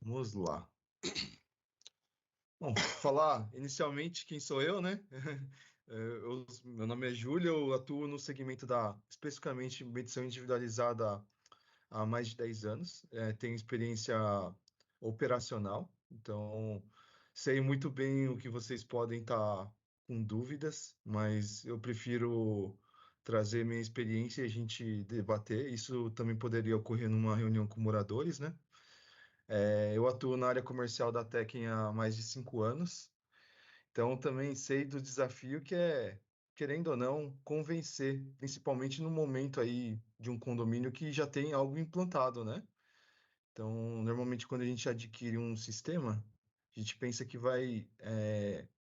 Vamos lá. Bom, falar inicialmente quem sou eu, né? Meu nome é Júlio, eu atuo no segmento especificamente, medição individualizada há mais de 10 anos. Tenho experiência operacional, então sei muito bem o que vocês podem estar com dúvidas, mas eu prefiro trazer minha experiência e a gente debater. Isso também poderia ocorrer numa reunião com moradores, né? Eu atuo na área comercial da Tekken há mais de 5 anos, então também sei do desafio que é, querendo ou não, convencer, principalmente no momento aí de um condomínio que já tem algo implantado, né? Então, normalmente quando a gente adquire um sistema, a gente pensa que vai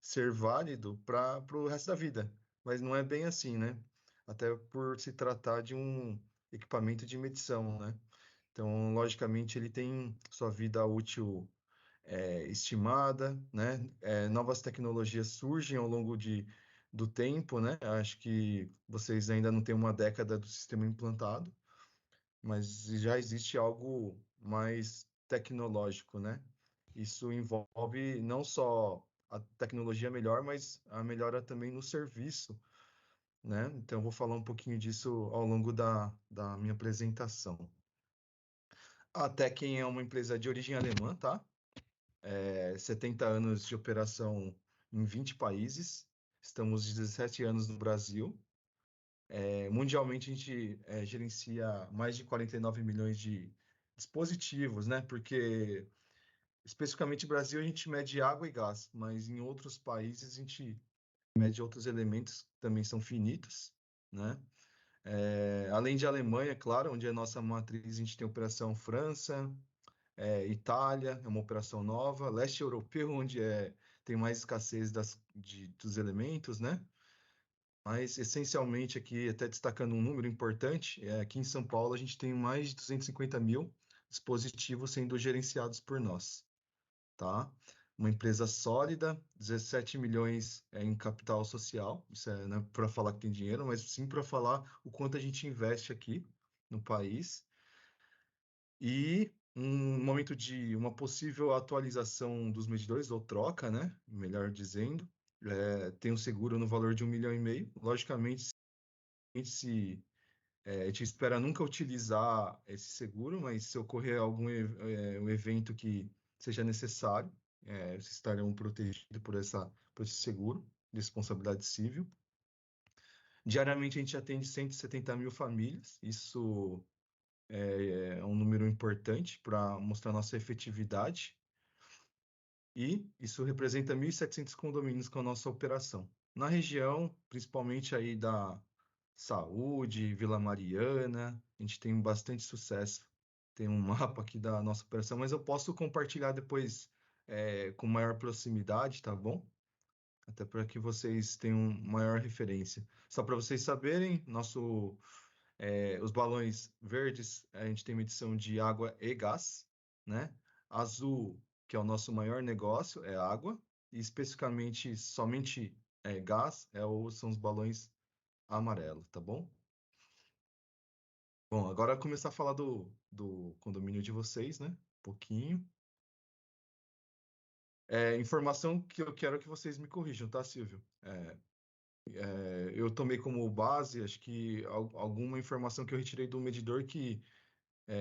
ser válido para o resto da vida, mas não é bem assim, né? Até por se tratar de um equipamento de medição, né? Então, logicamente, ele tem sua vida útil estimada, né? Novas tecnologias surgem ao longo do tempo, né? Acho que vocês ainda não têm uma década do sistema implantado, mas já existe algo mais tecnológico, né? Isso envolve não só a tecnologia melhor, mas a melhora também no serviço, né? Então, eu vou falar um pouquinho disso ao longo da minha apresentação. A Tekken é uma empresa de origem alemã, tá? 70 anos de operação em 20 países. Estamos 17 anos no Brasil. Mundialmente, a gente gerencia mais de 49 milhões de dispositivos, né? Porque, especificamente no Brasil, a gente mede água e gás, mas em outros países a gente mede outros elementos que também são finitos, né? Além de Alemanha, claro, onde é a nossa matriz, a gente tem operação França, Itália, é uma operação nova, leste europeu, onde tem mais escassez dos elementos, né? Mas, essencialmente, aqui, até destacando um número importante, aqui em São Paulo a gente tem mais de 250 mil dispositivos sendo gerenciados por nós, tá? Uma empresa sólida, 17 milhões em capital social, isso não é para falar que tem dinheiro, mas sim para falar o quanto a gente investe aqui no país. E um momento de uma possível atualização dos medidores, ou troca, né? Melhor dizendo, tem um seguro no valor de 1,5 milhão. Logicamente, a gente espera nunca utilizar esse seguro, mas se ocorrer um evento que seja necessário, vocês estarão protegidos por esse seguro de responsabilidade civil. Diariamente, a gente atende 170 mil famílias, isso é um número importante para mostrar nossa efetividade, e isso representa 1.700 condomínios com a nossa operação. Na região, principalmente aí da Saúde, Vila Mariana, a gente tem bastante sucesso. Tem um mapa aqui da nossa operação, mas eu posso compartilhar depois com maior proximidade, tá bom? Até para que vocês tenham maior referência. Só para vocês saberem, os balões verdes, a gente tem medição de água e gás, né? Azul, que é o nosso maior negócio, é água, e especificamente somente gás, são os balões amarelo, tá bom? Bom, agora começar a falar do condomínio de vocês, né? Um pouquinho. Informação que eu quero que vocês me corrijam, tá, Silvio? Eu tomei como base, acho que alguma informação que eu retirei do medidor que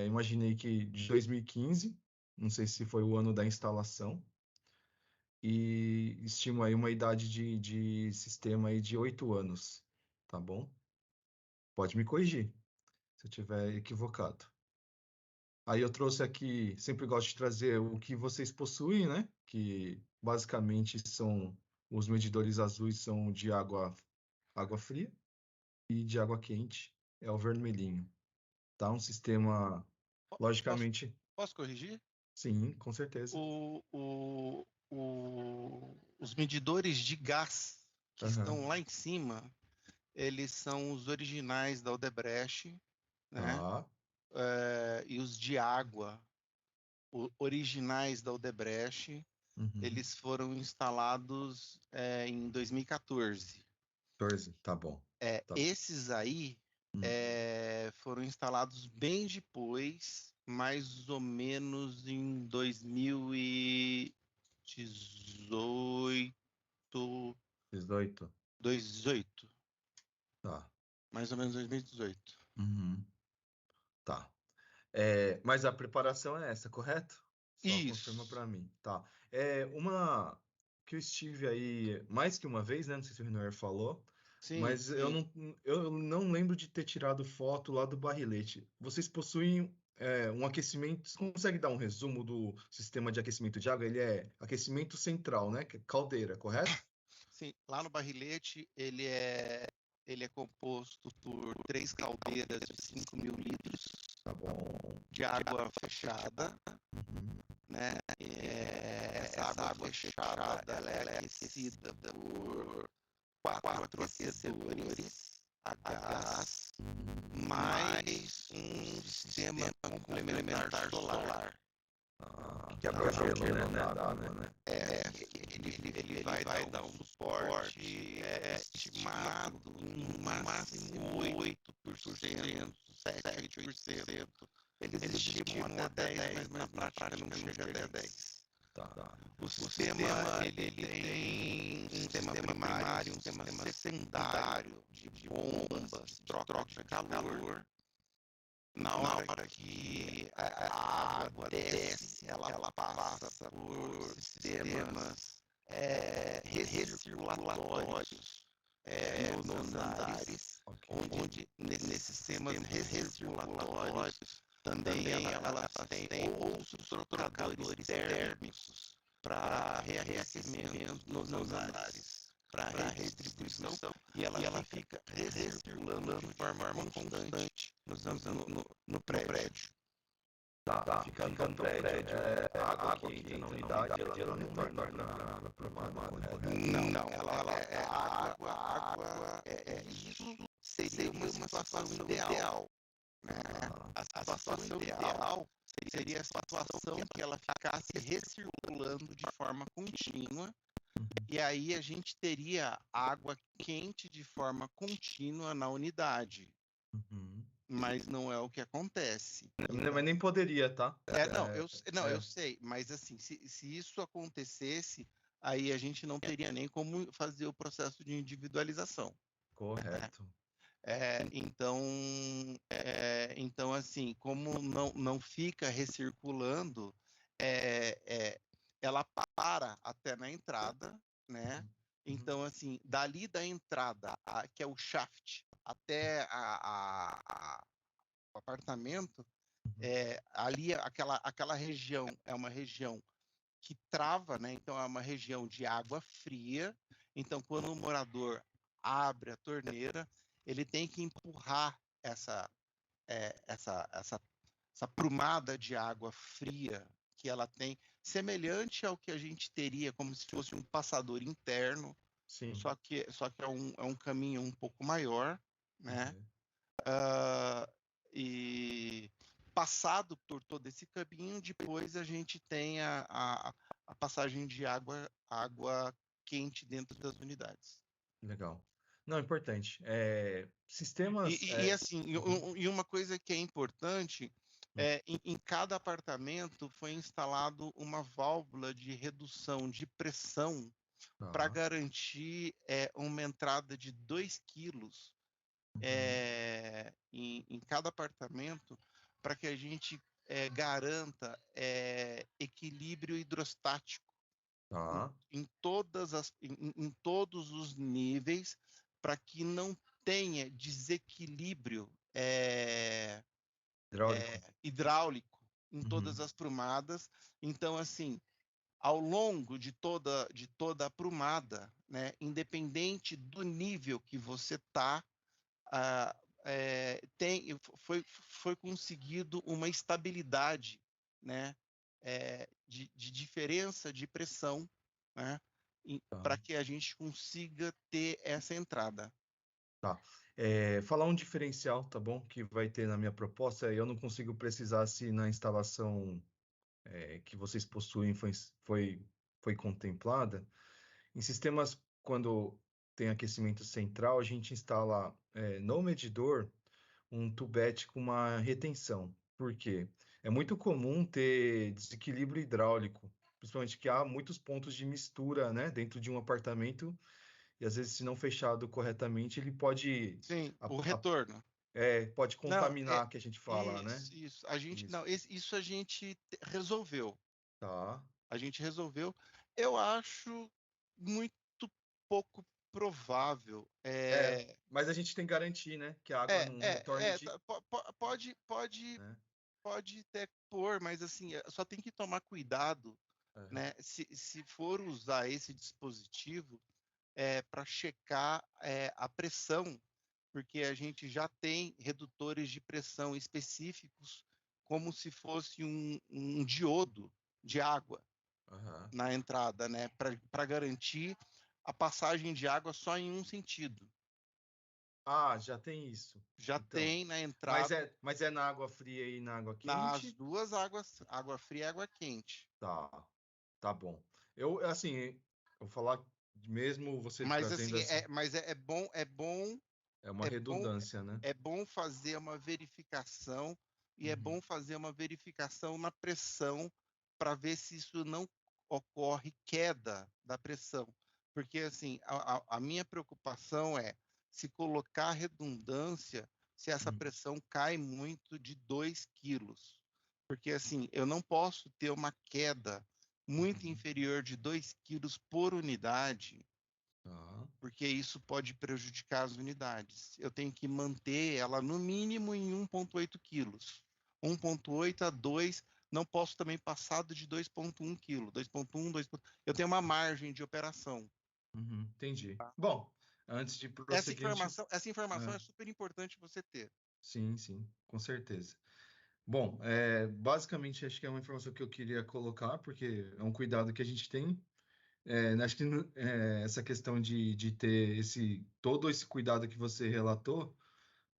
imaginei que de 2015, não sei se foi o ano da instalação, e estimo aí uma idade de sistema aí de 8 anos, tá bom? Pode me corrigir se eu tiver equivocado. Aí eu trouxe aqui, sempre gosto de trazer o que vocês possuem, né? Que basicamente são os medidores azuis são de água fria e de água quente é o vermelhinho. Tá? Um sistema, Posso, logicamente, posso corrigir? sim, com certeza. O, o, os medidores de gás que Aham. estão lá em cima, eles são os originais da Odebrecht, né? Tá. E os de água, originais da Odebrecht, Uhum. eles foram instalados em 2014. 14, tá bom. Tá. Esses aí Hum. foram instalados bem depois mais ou menos em 2018, 18. 18, Tá. mais ou menos 2018. Uhum. Tá. Mas a preparação é essa, correto? Só confirma Isso. para mim. Tá. Uma que eu estive aí mais que uma vez, né? Não sei se o Renoir falou, Sim, mas sim. eu não lembro de ter tirado foto lá do barrilete. Vocês possuem um aquecimento. Você consegue dar um resumo do sistema de aquecimento de água? Ele é aquecimento central, né? Que é caldeira, correto? Sim, lá no barrilete ele é composto por 3 caldeiras de 5.000 litros Tá bom. de água fechada, Uhum. né? Essa água fechada ela é aquecida por 4 aquecedores a gás, mais um sistema complementar solar. Que abrange, né? Da água, né? Ele vai dar um suporte estimado no máximo 8%, 7, 8%. Eles estimam até 10, mas na prática não chega a 10. Tá. O sistema ele tem um sistema primário, um sistema secundário de bombas, de troca de calor. Na hora que a água desce, ela passa por sistemas recirculatórios nos andares, onde nesses sistemas recirculatórios também elas têm outros trocadores térmicos para reaquecimento nos andares, para redistribuição, e ela fica recirculando de forma constante no prédio. Tá, fica no prédio. A água que entra na unidade, ela não retorna para a privada, correto? Não, a água isso seria uma situação ideal, né? A situação ideal seria a situação que ela ficasse recirculando de forma contínua, e aí a gente teria água quente de forma contínua na unidade, Uhum. mas não é o que acontece. Mas nem poderia, tá? Não, eu sei, mas assim, se isso acontecesse, aí a gente não teria nem como fazer o processo de individualização, né? Correto. Então, assim, como não fica recirculando, ela para até na entrada, né? Uhum. Então, assim, dali da entrada, que é o shaft, até o apartamento, ali aquela região é uma região que trava, né? Então é uma região de água fria. Então, quando o morador abre a torneira, ele tem que empurrar essa prumada de água fria que ela tem, semelhante ao que a gente teria como se fosse um passador interno, Sim. só que é um caminho um pouco maior, né? Uhum. E passado por todo esse caminho, depois a gente tem a passagem de água quente dentro das unidades. Legal. Não, importante. Sistemas. E assim, Uhum. e uma coisa que é importante em cada apartamento foi instalado uma válvula de redução de pressão para Tá. garantir uma entrada de 2 quilos Uhum. em cada apartamento, para que a gente garanta equilíbrio hidrostático Tá. em todos os níveis, para que não tenha desequilíbrio Hidráulico. hidráulico em todas Uhum. as prumadas. Então, assim, ao longo de toda a prumada, né, independente do nível que você está, ah, foi conseguido uma estabilidade, né, de diferença de pressão, né, Tá. para que a gente consiga ter essa entrada. Tá. Falar um diferencial, tá bom? Que vai ter na minha proposta. Eu não consigo precisar se na instalação que vocês possuem foi contemplada. Em sistemas, quando tem aquecimento central, a gente instala no medidor um tubete com uma retenção. Por quê? é muito comum ter desequilíbrio hidráulico, principalmente que há muitos pontos de mistura, né, dentro de um apartamento, e às vezes, se não fechado corretamente, ele pode, Sim, a- o a- retorno. pode Não, contaminar, que a gente fala, né? isso. A gente, Isso. não, isso a gente resolveu. Tá. A gente resolveu. Eu acho muito pouco provável. Mas a gente tem que garantir, né, que a água não retorne de, Pode, né? pode até pôr, mas assim, só tem que tomar cuidado, Aham. né? Se for usar esse dispositivo, para checar a pressão, porque a gente já tem redutores de pressão específicos, como se fosse um diodo de água Aham. na entrada, né? Para garantir a passagem de água só em um sentido. Ah, já tem isso. Já Então, tem na mas entrada é na água fria e na água nas quente? duas águas, água fria e água quente. Tá, tá bom. Eu, assim, eu vou falar, mesmo você Mas trazendo assim, essa, é uma é bom, redundância, né? é bom fazer uma verificação e é Uhum, bom fazer uma verificação na pressão para ver se isso não ocorre queda da pressão. Porque assim, a minha preocupação é se colocar redundância, se essa uhum, pressão cai muito de 2 quilos. Porque assim, eu não posso ter uma queda muito uhum. inferior de 2 quilos por unidade, Tá. porque isso pode prejudicar as unidades. Eu tenho que manter ela no mínimo em 1,8 quilos. 1,8 a 2, não posso também passar de 2,1 quilos. 2,1, 2. Eu tenho uma margem de operação. Uhum, entendi. Bom, antes de prosseguir, a gente. Essa informação É, é super importante você ter. sim, sim, com certeza. Bom, basicamente acho que é uma informação que eu queria colocar, porque é um cuidado que a gente tem. Acho que essa questão de ter todo esse cuidado que você relatou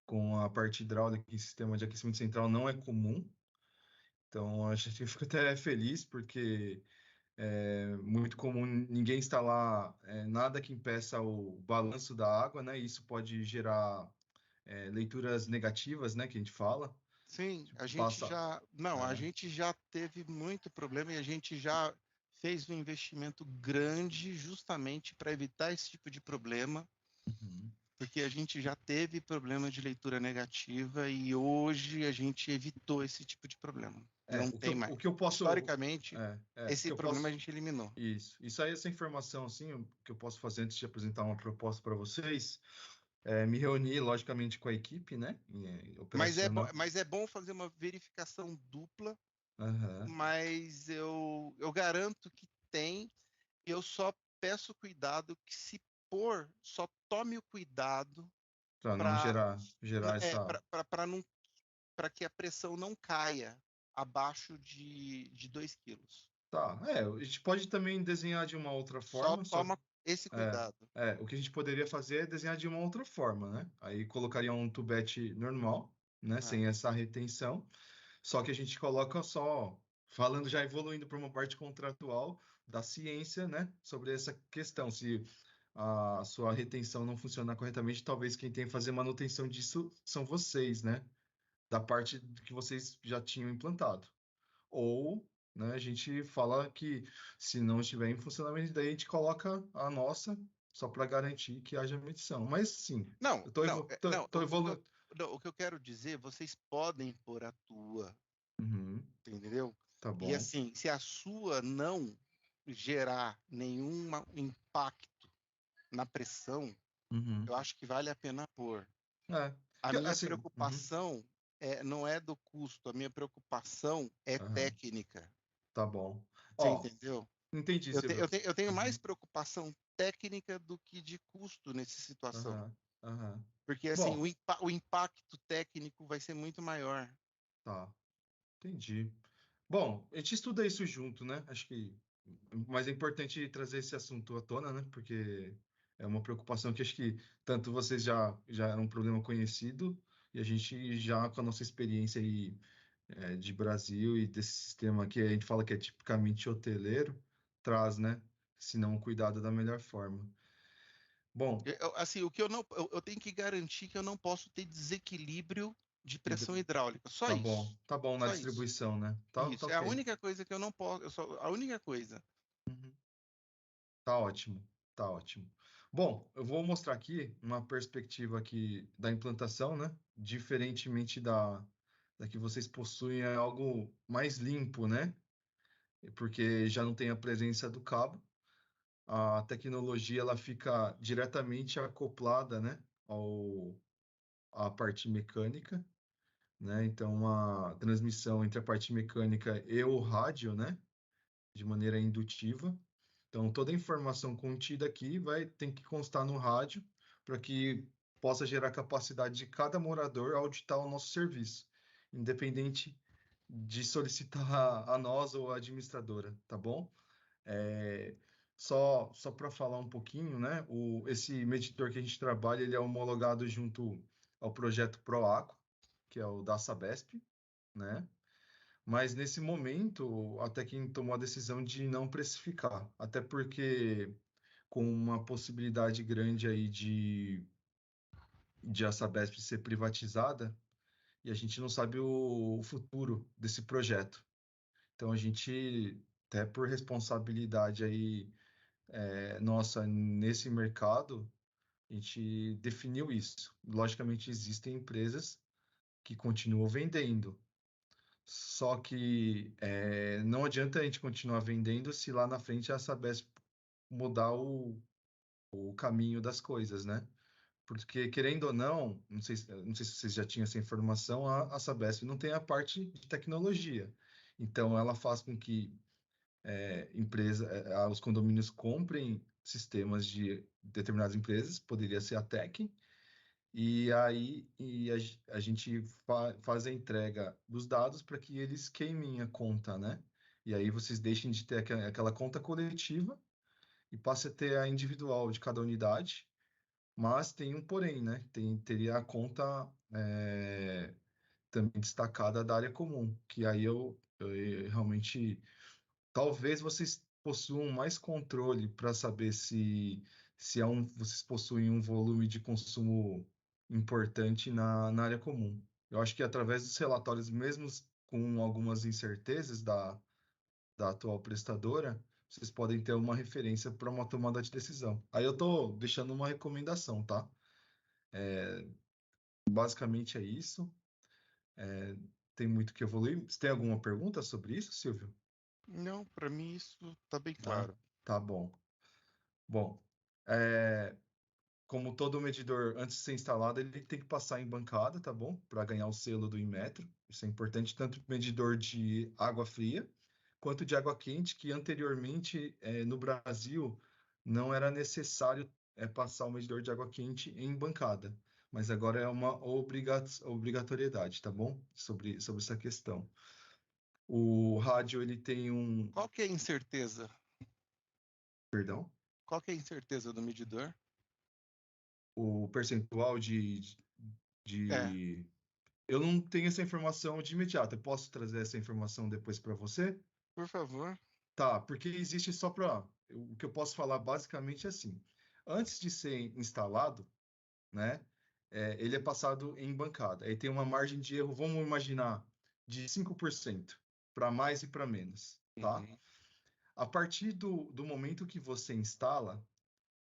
com a parte hidráulica e sistema de aquecimento central não é comum. Então, acho que eu fico até feliz, porque é muito comum ninguém instalar nada que impeça o balanço da água, né? E isso pode gerar leituras negativas, né? Que a gente fala. Sim, Tipo, a gente passa. já, não, a É, gente já teve muito problema e a gente já fez um investimento grande justamente para evitar esse tipo de problema, uhum. porque a gente já teve problema de leitura negativa e hoje a gente evitou esse tipo de problema. Não O que tem eu, mais. o que eu posso. Historicamente, O que esse eu problema a posso. gente eliminou. Isso aí, essa informação, assim, o que eu posso fazer antes de apresentar uma proposta para vocês, me reunir, logicamente, com a equipe, né? Operacional. Mas é bom fazer uma verificação dupla, Aham. mas eu garanto que tem. Eu só peço cuidado que se pôr, só tome o cuidado Para não para gerar essa. não para que a pressão não caia abaixo de 2 quilos. Tá, a gente pode também desenhar de uma outra Só forma, toma esse cuidado. o que a gente poderia fazer é desenhar de uma outra forma, né? Aí colocaria um tubete normal, né? Né? Sem essa retenção, só que a gente coloca só, falando já evoluindo para uma parte contratual da ciência, né? Sobre essa questão, se a sua retenção não funcionar corretamente, talvez quem tem que fazer manutenção disso são vocês, né? Da parte que vocês já tinham implantado. Ou, né, a gente fala que se não estiver em funcionamento, daí a gente coloca a nossa só para garantir que haja medição. Mas sim, Não, eu tô, não, não. tô evoluindo. O que eu quero dizer, vocês podem pôr a tua, Uhum, entendeu? tá E bom. assim, se a sua não gerar nenhum impacto na pressão, Uhum. eu acho que vale a pena pôr. A Que, minha assim, uhum, preocupação não é do custo, a minha preocupação é aham, técnica. tá bom. Você Ó, entendeu? entendi, Silvio. Eu tenho mais Uhum, preocupação técnica do que de custo nessa situação. aham, aham. Porque assim, Bom, o impacto técnico vai ser muito maior. tá, entendi. Bom, a gente estuda isso junto, né? Acho que, mas é importante trazer esse assunto à tona, né? Porque é uma preocupação que acho que tanto vocês já era um problema conhecido e a gente já com a nossa experiência aí de Brasil e desse sistema que a gente fala que é tipicamente hoteleiro, traz, né? Se não cuidado da melhor forma. Bom, Assim, o que eu não, eu tenho que garantir que eu não posso ter desequilíbrio de pressão hidráulica. Só isso. Tá bom na Só isso. distribuição, né? Tá Isso. É a ok. única coisa que eu não posso. A única coisa. Uhum. Tá ótimo, tá ótimo. Bom, eu vou mostrar aqui uma perspectiva aqui da implantação, né? Diferentemente da que vocês possuem, é algo mais limpo, né? Porque já não tem a presença do cabo. A tecnologia ela fica diretamente acoplada, né? À parte mecânica, né? Então, uma transmissão entre a parte mecânica e o rádio, né? De maneira indutiva. Então, toda a informação contida aqui vai ter que constar no rádio para que possa gerar capacidade de cada morador auditar o nosso serviço, independente de solicitar a nós ou a administradora, tá bom? É, só para falar um pouquinho, né? Esse medidor que a gente trabalha, ele é homologado junto ao projeto PROACO, que é o da Sabesp, né? Mas nesse momento, até quem tomou a decisão de não precificar, até porque com uma possibilidade grande aí de a Sabesp ser privatizada, e a gente não sabe o futuro desse projeto. Então a gente, até por responsabilidade aí nossa nesse mercado, a gente definiu isso. Logicamente existem empresas que continuam vendendo, só que não adianta a gente continuar vendendo se lá na frente a Sabesp mudar o caminho das coisas, né? Porque, querendo ou não, não sei se vocês já tinham essa informação, a Sabesp não tem a parte de tecnologia. Então, ela faz com que os condomínios comprem sistemas de determinadas empresas, poderia ser a Tec, e aí a gente faz a entrega dos dados para que eles queimem a conta, né? E aí vocês deixem de ter aquela conta coletiva e passe a ter a individual de cada unidade, mas tem um porém, né? Teria a conta também destacada da área comum, que aí eu realmente talvez vocês possuam mais controle para saber se vocês possuem um volume de consumo importante na área comum. Eu acho que através dos relatórios, mesmo com algumas incertezas da atual prestadora, vocês podem ter uma referência para uma tomada de decisão. Aí eu estou deixando uma recomendação, tá? Basicamente é isso. É, tem muito que evoluir. Você tem alguma pergunta sobre isso, Silvio? Não, para mim isso tá bem Ah, claro. tá bom. Bom, é, como todo medidor, antes de ser instalado, ele tem que passar em bancada, tá bom? Para ganhar o selo do Inmetro. Isso é importante, tanto medidor de água fria quanto de água quente, que anteriormente, no Brasil, não era necessário passar o medidor de água quente em bancada. Mas agora é uma obrigatoriedade, tá bom? Sobre essa questão. O rádio, ele tem um... Qual que é a incerteza? Perdão? Qual que é a incerteza do medidor? O percentual É, de... Eu não tenho essa informação de imediato. Eu posso trazer essa informação depois para você? por favor. Tá, porque existe só para. O que eu posso falar basicamente é assim. Antes de ser instalado, né, ele é passado em bancada. Aí tem uma margem de erro, vamos imaginar, de 5% para mais e para menos, tá? Uhum. A partir do momento que você instala,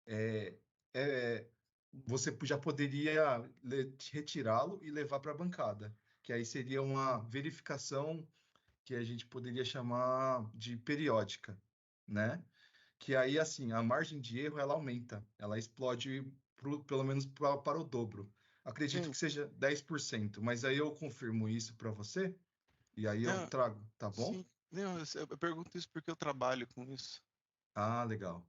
é, é, você já poderia retirá-lo e levar para a bancada, que aí seria uma verificação que a gente poderia chamar de periódica, né? Que aí, assim, a margem de erro, ela aumenta, ela explode pelo menos para o dobro. Acredito Sim, que seja 10%, mas aí eu confirmo isso para você e aí eu não, trago, tá bom? sim. Não, eu pergunto isso porque eu trabalho com isso. Ah, legal.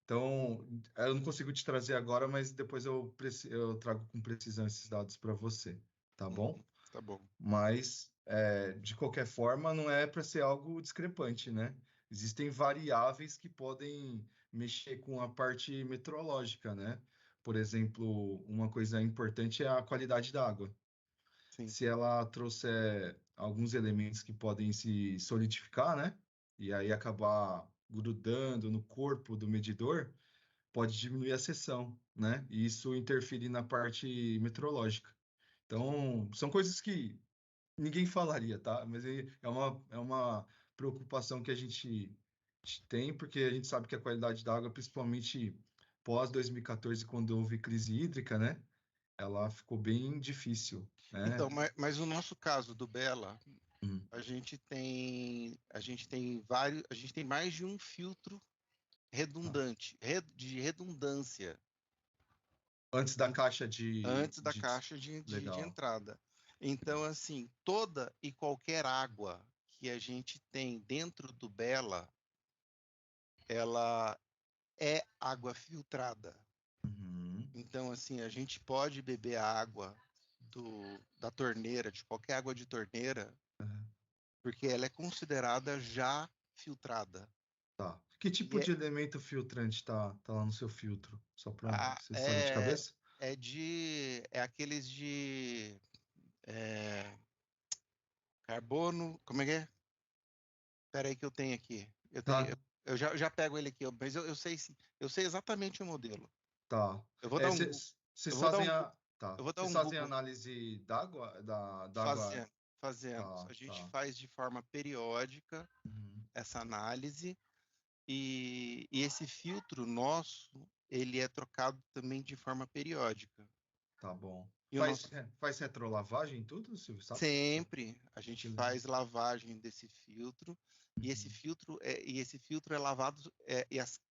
Então, eu não consigo te trazer agora, mas depois eu trago com precisão esses dados para você, tá bom? Uhum, tá bom. Mas, de qualquer forma, não é para ser algo discrepante, né? Existem variáveis que podem mexer com a parte meteorológica, né? Por exemplo, uma coisa importante é a qualidade da água. Sim. Se ela trouxer alguns elementos que podem se solidificar, né? E aí acabar grudando no corpo do medidor, pode diminuir a seção, né? E isso interferir na parte meteorológica. Então, são coisas que ninguém falaria, tá? Mas é uma preocupação que a gente tem, porque a gente sabe que a qualidade da água, principalmente pós 2014, quando houve crise hídrica, né? Ela ficou bem difícil, Então, né? mas o nosso caso do Bela, Hum. a gente tem mais de um filtro Tá. redundante, de redundância, Antes da caixa antes da caixa de Legal. entrada. Então, assim, toda e qualquer água que a gente tem dentro do Bela, ela é água filtrada. Uhum. Então, assim, a gente pode beber a água da torneira, de qualquer água de torneira, Uhum. porque ela é considerada já filtrada. Tá. Que tipo E de elemento filtrante tá lá no seu filtro? Só para a- você saber de é, cabeça? é aqueles de é, carbono, como é que é? Espera aí que eu tenho aqui. Tá, Eu já pego ele aqui, mas eu sei exatamente o modelo. tá. Eu vou dar um, Vocês eu vou dar fazem um, tá. eu vou dar Vocês um fazem Google análise d'água, da água. fazendo, fazemos. Tá, A gente tá. faz de forma periódica Uhum. essa análise e esse filtro nosso, ele é trocado também de forma periódica. Tá bom. E o nosso Faz retrolavagem e tudo, Silvio, sabe? sempre a gente Que legal. faz lavagem desse filtro Uhum. e esse filtro é lavado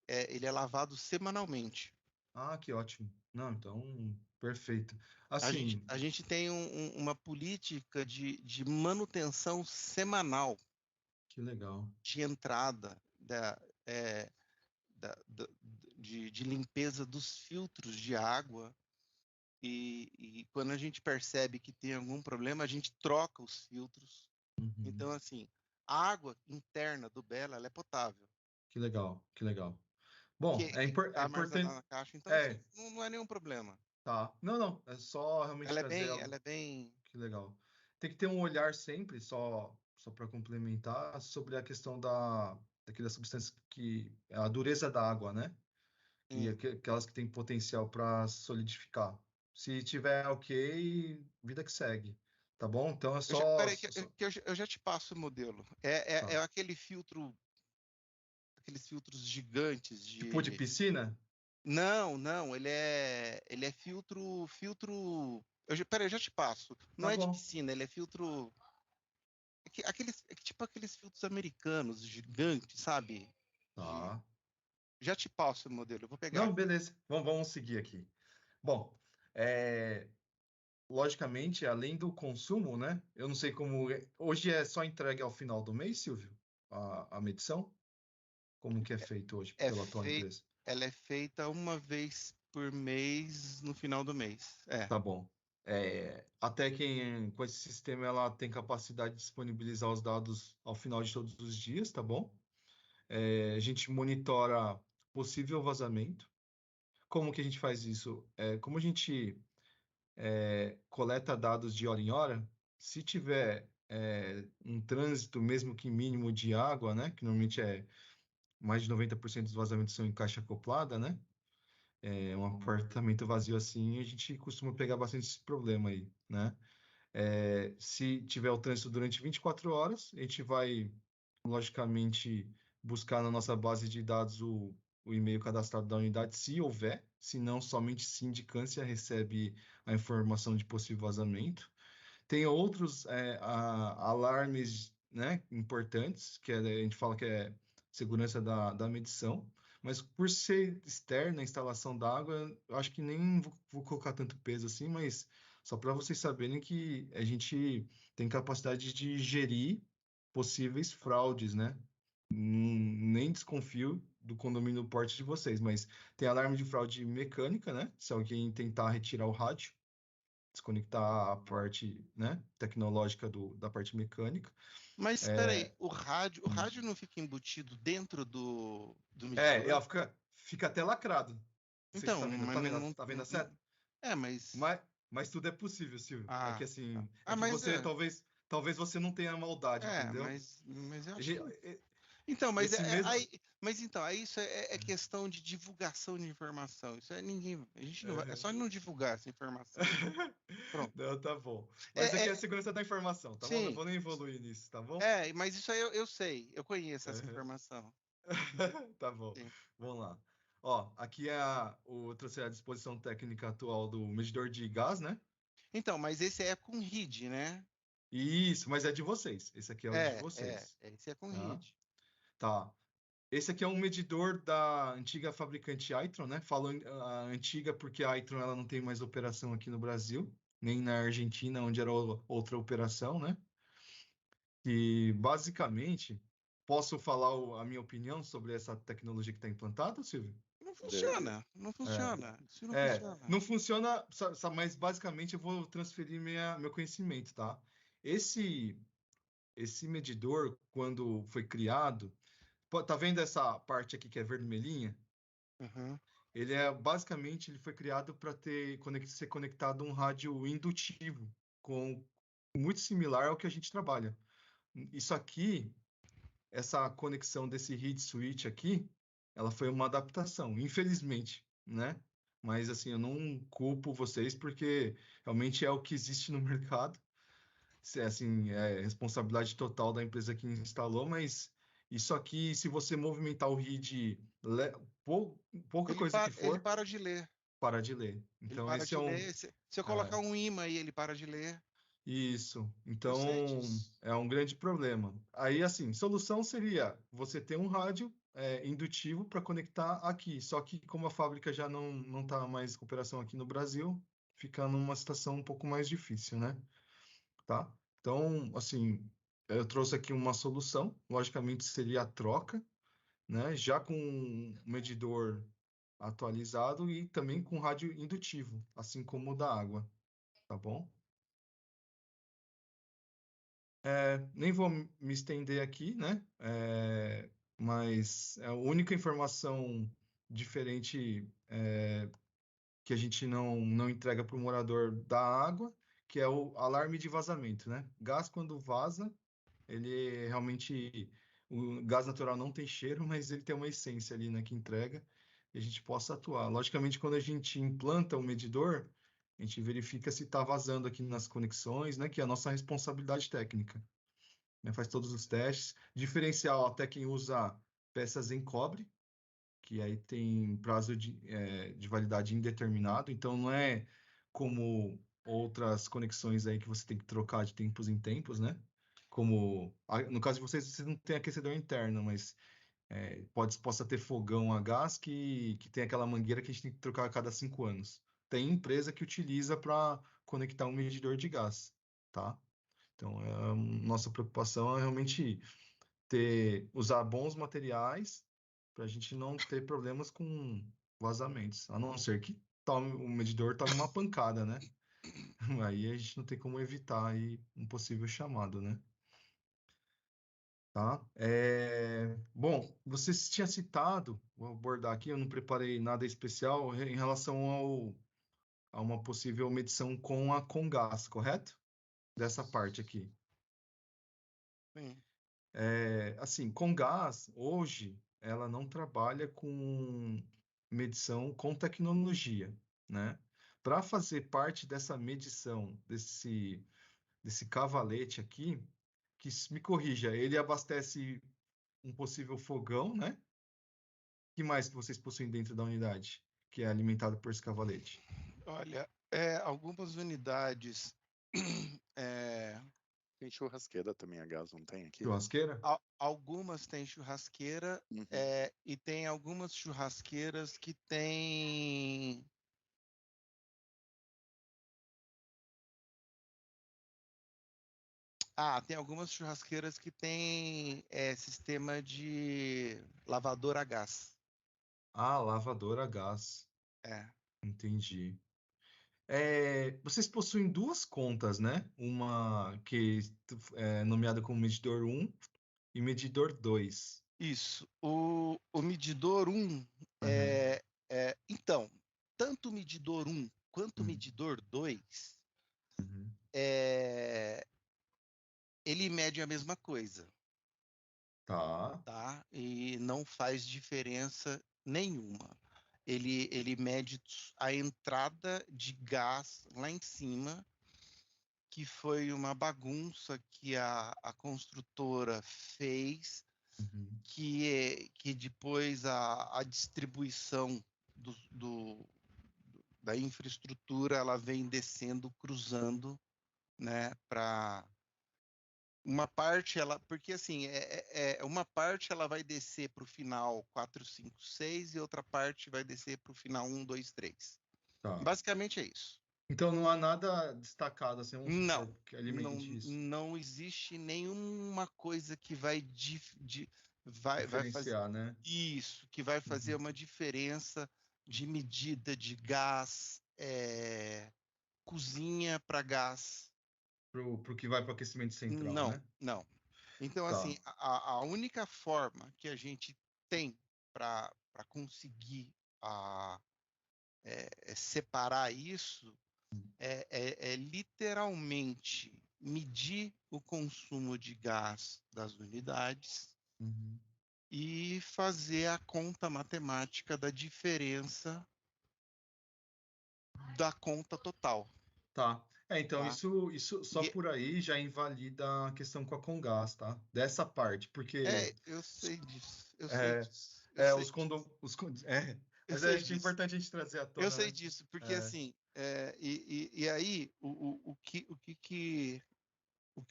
ele é lavado semanalmente. Ah, que ótimo. Não, então, perfeito. Assim, A gente tem uma política de manutenção semanal que legal. de entrada é, de limpeza dos filtros de água e quando a gente percebe que tem algum problema, a gente troca os filtros. Uhum. Então, assim, a água interna do Bela ela é potável, Que legal, que legal. Bom, que é está armazenada importante. na caixa. Então, assim, É, não é nenhum problema. tá. Não, não, é só realmente trazer Ela algo. é bem. Que legal. Tem que ter um olhar sempre, só para complementar, sobre a questão daquelas substâncias que é a dureza da água, né? E aquelas que têm potencial para solidificar. Se tiver ok, vida que segue. Tá bom? Então é só, Peraí, eu já te passo o modelo. É tá. aquele filtro, aqueles filtros gigantes Tipo de de. piscina? Não, ele é filtro. Peraí, eu já te passo. Não Tá é de bom. piscina, ele é filtro. Tipo aqueles filtros americanos gigantes, sabe? De, Tá. já te passo o modelo. Eu vou pegar Não, aqui. beleza. Vamos seguir aqui. Bom, é, logicamente, além do consumo, né? Eu não sei como. Hoje é só entregue ao final do mês, Silvio? A medição? Como que é feito hoje É pela tua fei... empresa? Ela é feita uma vez por mês no final do mês. É. Tá bom. Até quem com esse sistema ela tem capacidade de disponibilizar os dados ao final de todos os dias, tá bom? A gente monitora possível vazamento. Como que a gente faz isso? Como a gente coleta dados de hora em hora, se tiver um trânsito, mesmo que mínimo de água, né? Que normalmente é mais de 90% dos vazamentos são em caixa acoplada, né? Um apartamento vazio assim, a gente costuma pegar bastante esse problema aí, né? Se tiver o trânsito durante 24 horas, a gente vai, logicamente, buscar na nossa base de dados o e-mail cadastrado da unidade, se houver, se não, somente sindicância recebe a informação de possível vazamento. Tem outros alarmes, né, importantes, a gente fala que é segurança da medição, mas por ser externa a instalação da água, eu acho que nem vou colocar tanto peso assim, mas só para vocês saberem que a gente tem capacidade de gerir possíveis fraudes, né? Nem desconfio do condomínio do porte de vocês, mas tem alarme de fraude mecânica, né? Se alguém tentar retirar o rádio, desconectar a parte, né, tecnológica da parte mecânica. Mas espera aí, É, o rádio não fica embutido dentro do ela medidor? fica até lacrado. Não sei se Então, tá vendo, mas tá vendo a seta? é, mas Mas tudo é possível, Silvio. É que ah, assim, é ah, que mas você talvez você não tenha maldade, entendeu? mas eu A acho gente- que Então, Esse mesmo. aí isso é questão de divulgação de informação. Isso é ninguém. A gente não vai, é só não divulgar essa informação. Pronto. Não, tá bom. Mas É, aqui é a é, segurança da informação, tá bom? Não sim, vou nem evoluir nisso, tá bom? mas isso aí eu sei, eu conheço essa Uhum. informação. Tá bom. Sim. Vamos lá. Ó, aqui é o trouxe a disposição técnica atual do medidor de gás, né? Então, mas esse é com RID, né? Isso, mas é de vocês. Esse aqui é o de vocês, Esse é com tá? RID. Tá. Esse aqui é um medidor da antiga fabricante Itron, né? Falo a antiga porque a Itron ela não tem mais operação aqui no Brasil, nem na Argentina, onde era outra operação, né? E basicamente, posso falar a minha opinião sobre essa tecnologia que está implantada, Silvio? Não Deve. funciona, não funciona. Isso não funciona. Não funciona, mas basicamente eu vou transferir meu conhecimento, tá? Esse, esse medidor, quando foi criado, pô, tá vendo essa parte aqui que é vermelhinha? Uhum. Ele é basicamente ele foi criado para ser conectado a um rádio indutivo, com muito similar ao que a gente trabalha. Isso aqui, essa conexão desse reed switch aqui, ela foi uma adaptação, infelizmente, né? Mas assim, eu não culpo vocês porque realmente é o que existe no mercado. Assim, é responsabilidade total da empresa que instalou, mas isso aqui, se você movimentar o reed pouca coisa que Ele for, para de ler. para de ler. Ele Então, para esse é de um. ler. Se eu colocar É, um imã aí, ele para de ler. isso. Eu sei Então, disso. é um grande problema. Aí, assim, solução seria você ter um rádio indutivo para conectar aqui. Só que, como a fábrica já não está mais em operação aqui no Brasil, fica numa situação um pouco mais difícil, né? Tá? Então, assim, eu trouxe aqui uma solução. Logicamente, seria a troca, né? Já com um medidor atualizado e também com rádio indutivo, assim como o da água, tá bom? Nem vou me estender aqui, né? Mas a única informação diferente que a gente não entrega para o morador da água, que é o alarme de vazamento, né? Gás, quando vaza, ele realmente. O gás natural não tem cheiro, mas ele tem uma essência ali, né, que entrega e a gente possa atuar. Logicamente, quando a gente implanta o medidor, a gente verifica se está vazando aqui nas conexões, né, que é a nossa responsabilidade técnica, né, faz todos os testes. Diferencial até quem usa peças em cobre, que aí tem prazo de validade indeterminado, então não é como outras conexões aí que você tem que trocar de tempos em tempos, né? Como no caso de vocês não tem aquecedor interno, mas possa ter fogão a gás que tem aquela mangueira que a gente tem que trocar a cada 5 anos. Tem empresa que utiliza para conectar um medidor de gás, tá? Então, nossa preocupação é realmente usar bons materiais para a gente não ter problemas com vazamentos, a não ser que o medidor tome uma pancada, né? Aí a gente não tem como evitar aí um possível chamado, né? Tá? Bom, você tinha citado, vou abordar aqui, eu não preparei nada especial em relação a uma possível medição com gás, correto? Dessa parte aqui. Sim. Assim, com gás, hoje, ela não trabalha com medição com tecnologia, né? Para fazer parte dessa medição, desse cavalete aqui, me corrija, ele abastece um possível fogão, né? Que mais que vocês possuem dentro da unidade, que é alimentado por esse cavalete? Olha, algumas unidades. é, Tem churrasqueira também a gás, não tem aqui? Churrasqueira? Algumas têm churrasqueira, Uhum. e tem algumas churrasqueiras que têm. Tem algumas churrasqueiras que têm sistema de lavador a gás. Ah, lavadora a gás. É. Entendi. Vocês possuem duas contas, né? Uma que é nomeada como medidor 1 e medidor 2. Isso. O medidor 1 Aham, então, tanto o medidor 1 quanto o uhum, medidor 2, uhum. é, ele mede a mesma coisa. Tá. tá? E não faz diferença nenhuma. Ele mede a entrada de gás lá em cima, que foi uma bagunça que a construtora fez, Uhum. que depois a distribuição da infraestrutura ela vem descendo, cruzando, né, para uma parte porque assim uma parte ela vai descer para o final 4, 5, 6 e outra parte vai descer para o final 1, 2, 3. Tá. Basicamente é isso. Então não há nada destacado, assim, vamos Não, supor, que não, alimente isso. não existe nenhuma coisa que vai fazer Diferenciar, né? isso, que vai fazer Uhum. uma diferença de medida de gás, cozinha para gás. Pro que vai para o aquecimento central, Não, né? não. Então, Tá. assim, a única forma que a gente tem para conseguir separar isso é literalmente medir o consumo de gás das unidades Uhum. e fazer a conta matemática da diferença da conta total, Tá. Então tá? isso só E por aí já invalida a questão com a Comgás, tá? Dessa parte, porque eu sei disso, eu sei é, disso, eu sei os disso, eu mas sei acho que é disso. importante a gente trazer à Eu tona, sei né? disso, porque É, assim, e aí,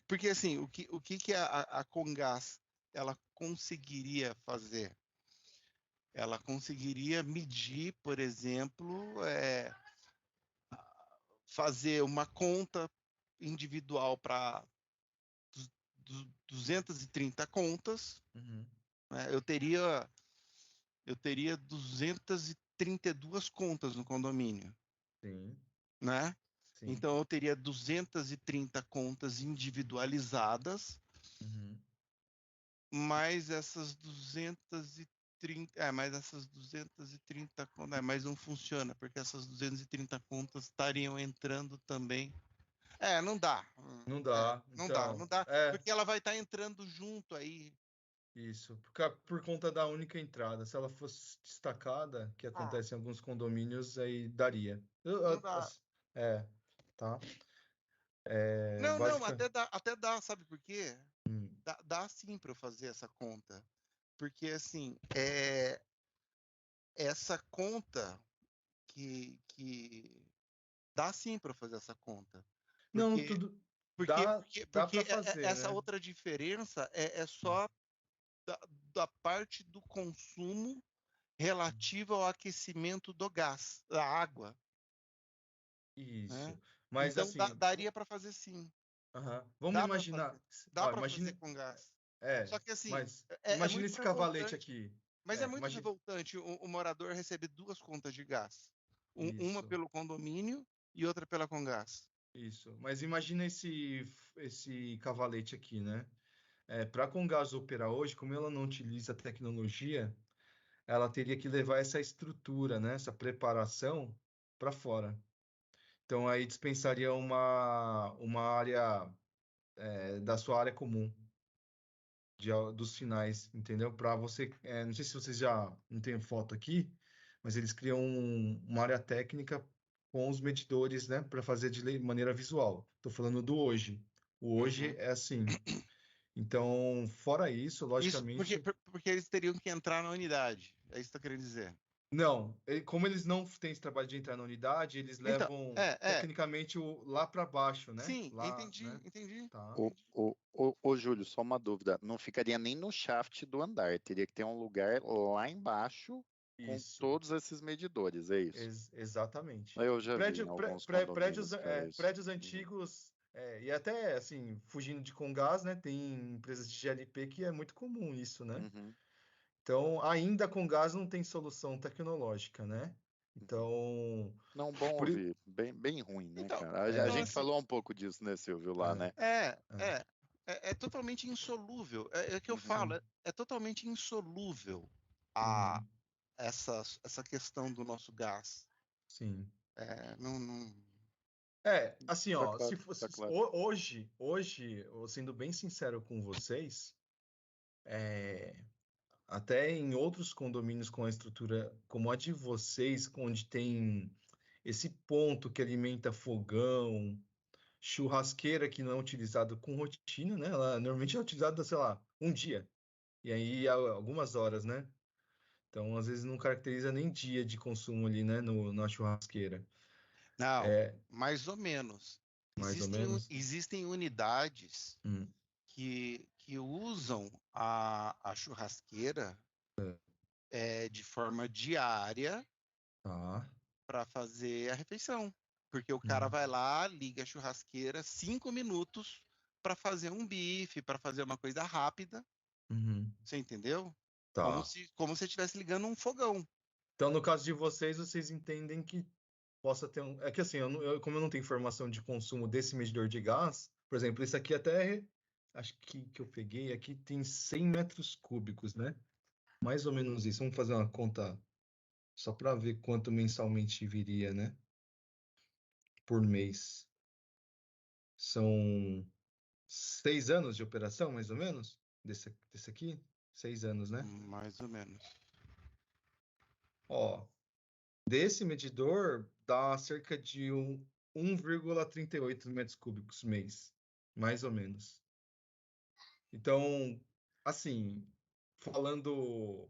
porque assim, o que a Comgás ela conseguiria fazer? Ela conseguiria medir, por exemplo, fazer uma conta individual para 230 contas, uhum. né? Eu teria 232 contas no condomínio, Sim, né? sim. Então eu teria 230 contas individualizadas, Uhum. mais essas 230, mais essas 230 contas, mas não funciona, porque essas 230 contas estariam entrando também. Não dá. Não dá. Não dá, Então, não dá, porque ela vai estar entrando junto aí. isso. Por conta da única entrada. Se ela fosse destacada, que Ah, acontece em alguns condomínios, aí daria. não dá. É, tá. Não, não, Básica. até dá, sabe por quê? Hum, Dá sim para eu fazer essa conta. Porque, assim, essa conta que dá sim para fazer essa conta. Não, Porque, tudo porque, dá, porque, dá porque para fazer, essa né? outra diferença é só da parte do consumo relativa ao aquecimento do gás, da água, né? Isso. Mas Então assim, daria para fazer sim, aham. Vamos dá para imaginar. fazer, dá Ó, para fazer imagine, com gás. é, Só que assim, mas é imagine muito esse cavalete revoltante, aqui. mas é muito Imagine revoltante o morador receber duas contas de gás, uma isso. pelo condomínio e outra pela Comgás. Isso. Mas imagina esse cavalete aqui, né? Para a Comgás operar hoje, como ela não utiliza tecnologia, ela teria que levar essa estrutura, né? Essa preparação para fora. Então aí dispensaria uma área da sua área comum dos finais, entendeu? Para você, não sei se vocês já não tem foto aqui, mas eles criam uma área técnica com os medidores, né? Para fazer de maneira visual. Estou falando do hoje. O hoje Uhum. é assim. Então, fora isso, Isso logicamente, porque eles teriam que entrar na unidade. É isso que está querendo dizer. não. Como eles não têm esse trabalho de entrar na unidade, eles Então, levam tecnicamente lá para baixo, né? sim, Lá, entendi, né? entendi. Tá. Ô, Júlio, só uma dúvida. Não ficaria nem no shaft do andar, teria que ter um lugar lá embaixo com Isso. todos esses medidores, é isso? Exatamente. Eu já vi em alguns Prédios, condomínios para isso. prédios Uhum, antigos, e até assim, fugindo de Comgás, né? Tem empresas de GLP que é muito comum isso, né? uhum, Então, ainda com gás não tem solução tecnológica, né? uhum. Então, Não, bom por, i- ouvir. Bem ruim, né, Então, cara? A então gente assim, falou um pouco disso, né, Silvio, lá, é, né? é, é, é, é totalmente insolúvel. É que eu falo, sim, é totalmente insolúvel a uhum, essa questão do nosso gás. sim. Não, não. Assim, Tá ó, se claro, fosse tá claro. hoje, sendo bem sincero com vocês, até em outros condomínios com a estrutura como a de vocês, onde tem esse ponto que alimenta fogão, churrasqueira que não é utilizada com rotina, né? Ela normalmente é utilizada, sei lá, um dia, e aí algumas horas, né? Então, às vezes não caracteriza nem dia de consumo ali, né, na churrasqueira. Não, É, mais ou menos. mais ou menos. Existem unidades Hum, que usam a churrasqueira de forma diária tá. para fazer a refeição. Porque o cara Hum, vai lá, liga a churrasqueira 5 minutos para fazer um bife, para fazer uma coisa rápida, uhum, você entendeu? tá. Como se estivesse ligando um fogão. Então, no caso de vocês, vocês entendem que possa ter um. É que assim, como eu não tenho informação de consumo desse medidor de gás, por exemplo, esse aqui até. Acho que eu peguei aqui tem 100 metros cúbicos, né? Mais ou menos isso. Vamos fazer uma conta só para ver quanto mensalmente viria, né? Por mês. São 6 anos de operação, mais ou menos? Desse aqui? 6 anos, né? Mais ou menos. Ó, desse medidor dá cerca de 1,38 metros cúbicos mês, mais ou menos. Então, assim, falando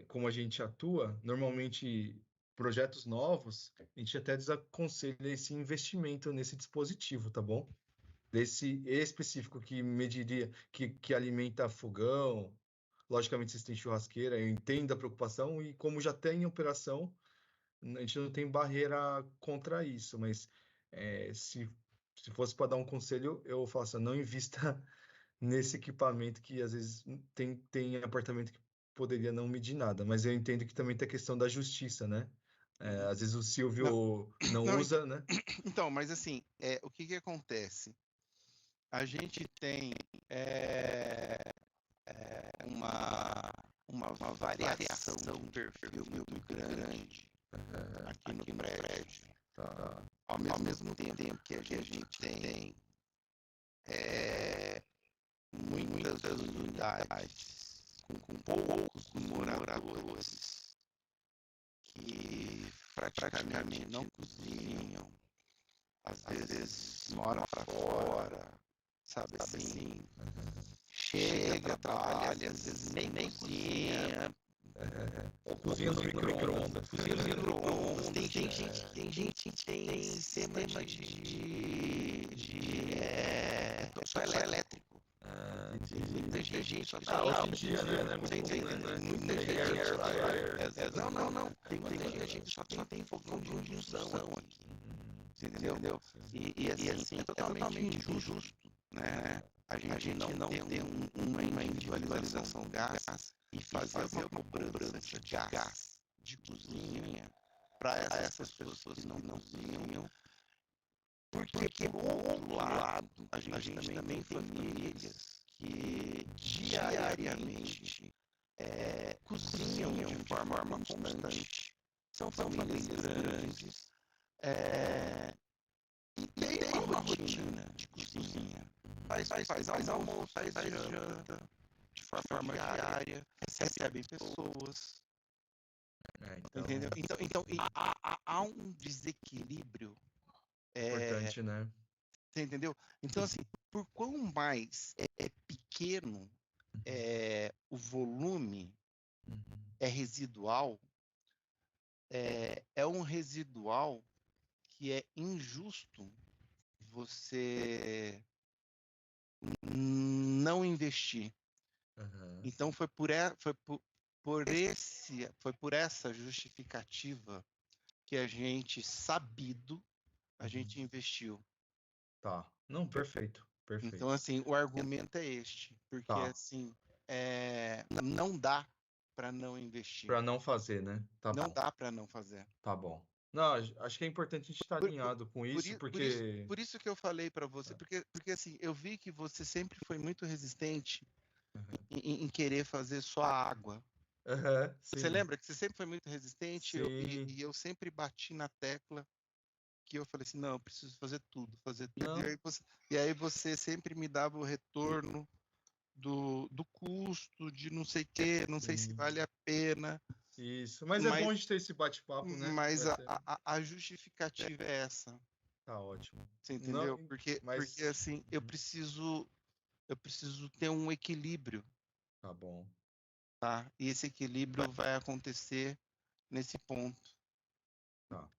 como a gente atua, normalmente projetos novos, a gente até desaconselha esse investimento nesse dispositivo, tá bom? Desse específico que mediria, que alimenta fogão. Logicamente, vocês têm churrasqueira, eu entendo a preocupação, e como já tem em operação, a gente não tem barreira contra isso, mas se fosse para dar um conselho, eu falo assim, não invista nesse equipamento que às vezes tem apartamento que poderia não medir nada, mas eu entendo que também tem a questão da justiça, né? Uhum. Às vezes o Não, Silvio não não, usa, né? então, mas assim, o que que acontece? A gente tem uma variação de perfil muito grande aqui no prédio. Tá. Ao mesmo tempo que a gente tem muitas unidades com poucos moradores que praticamente não cozinham, às vezes moram para fora, sabe assim, chega, trabalha, às vezes nem cozinha, Cozinha no micro-ondas. cozinha no micro-ondas, tem gente que tem sistema só elétrico. Tem muita gente que só Hoje em dia, né? tem muita gente Air fryer. não. Tem muita gente que só tem fogão de indução aqui. Você entendeu? E assim, é totalmente injusto, né? A gente não ter uma individualização do gás e fazer uma cobrança de gás de cozinha para essas pessoas que não cozinham. Porque, por outro lado, a gente também tem famílias que diariamente cozinham de forma constante. São famílias grandes. E tem uma rotina de cozinha. Faz almoço, faz janta, de forma diária, recebem pessoas. Então, Entendeu? Então há um desequilíbrio. importante, né? Você entendeu? Então, assim, por quão mais pequeno o volume é residual, é um residual que é injusto você não investir. Uhum. Então foi por essa justificativa que a gente investiu. Tá. Não, perfeito. Perfeito. Então assim, o argumento é este, porque Tá. assim, não dá para não investir. Para não fazer, né? Tá Não bom. dá para não fazer. Tá bom. Não, acho que é importante a gente estar alinhado com isso, porque. Por isso que eu falei para você, porque assim, eu vi que você sempre foi muito resistente em querer fazer só água. Uhum, Você sim. lembra que você sempre foi muito resistente Sim. e eu sempre bati na tecla que eu falei assim, não, eu preciso fazer tudo. Não. E aí você sempre me dava o retorno do custo, de não sei o quê, não sei se vale a pena. Isso, mas é bom a gente ter esse bate-papo, né? Mas Vai ser- a justificativa é essa. Tá ótimo. Você entendeu? Não, Porque mas assim, eu preciso ter um equilíbrio, tá bom. tá? E esse equilíbrio vai acontecer nesse ponto. Tá.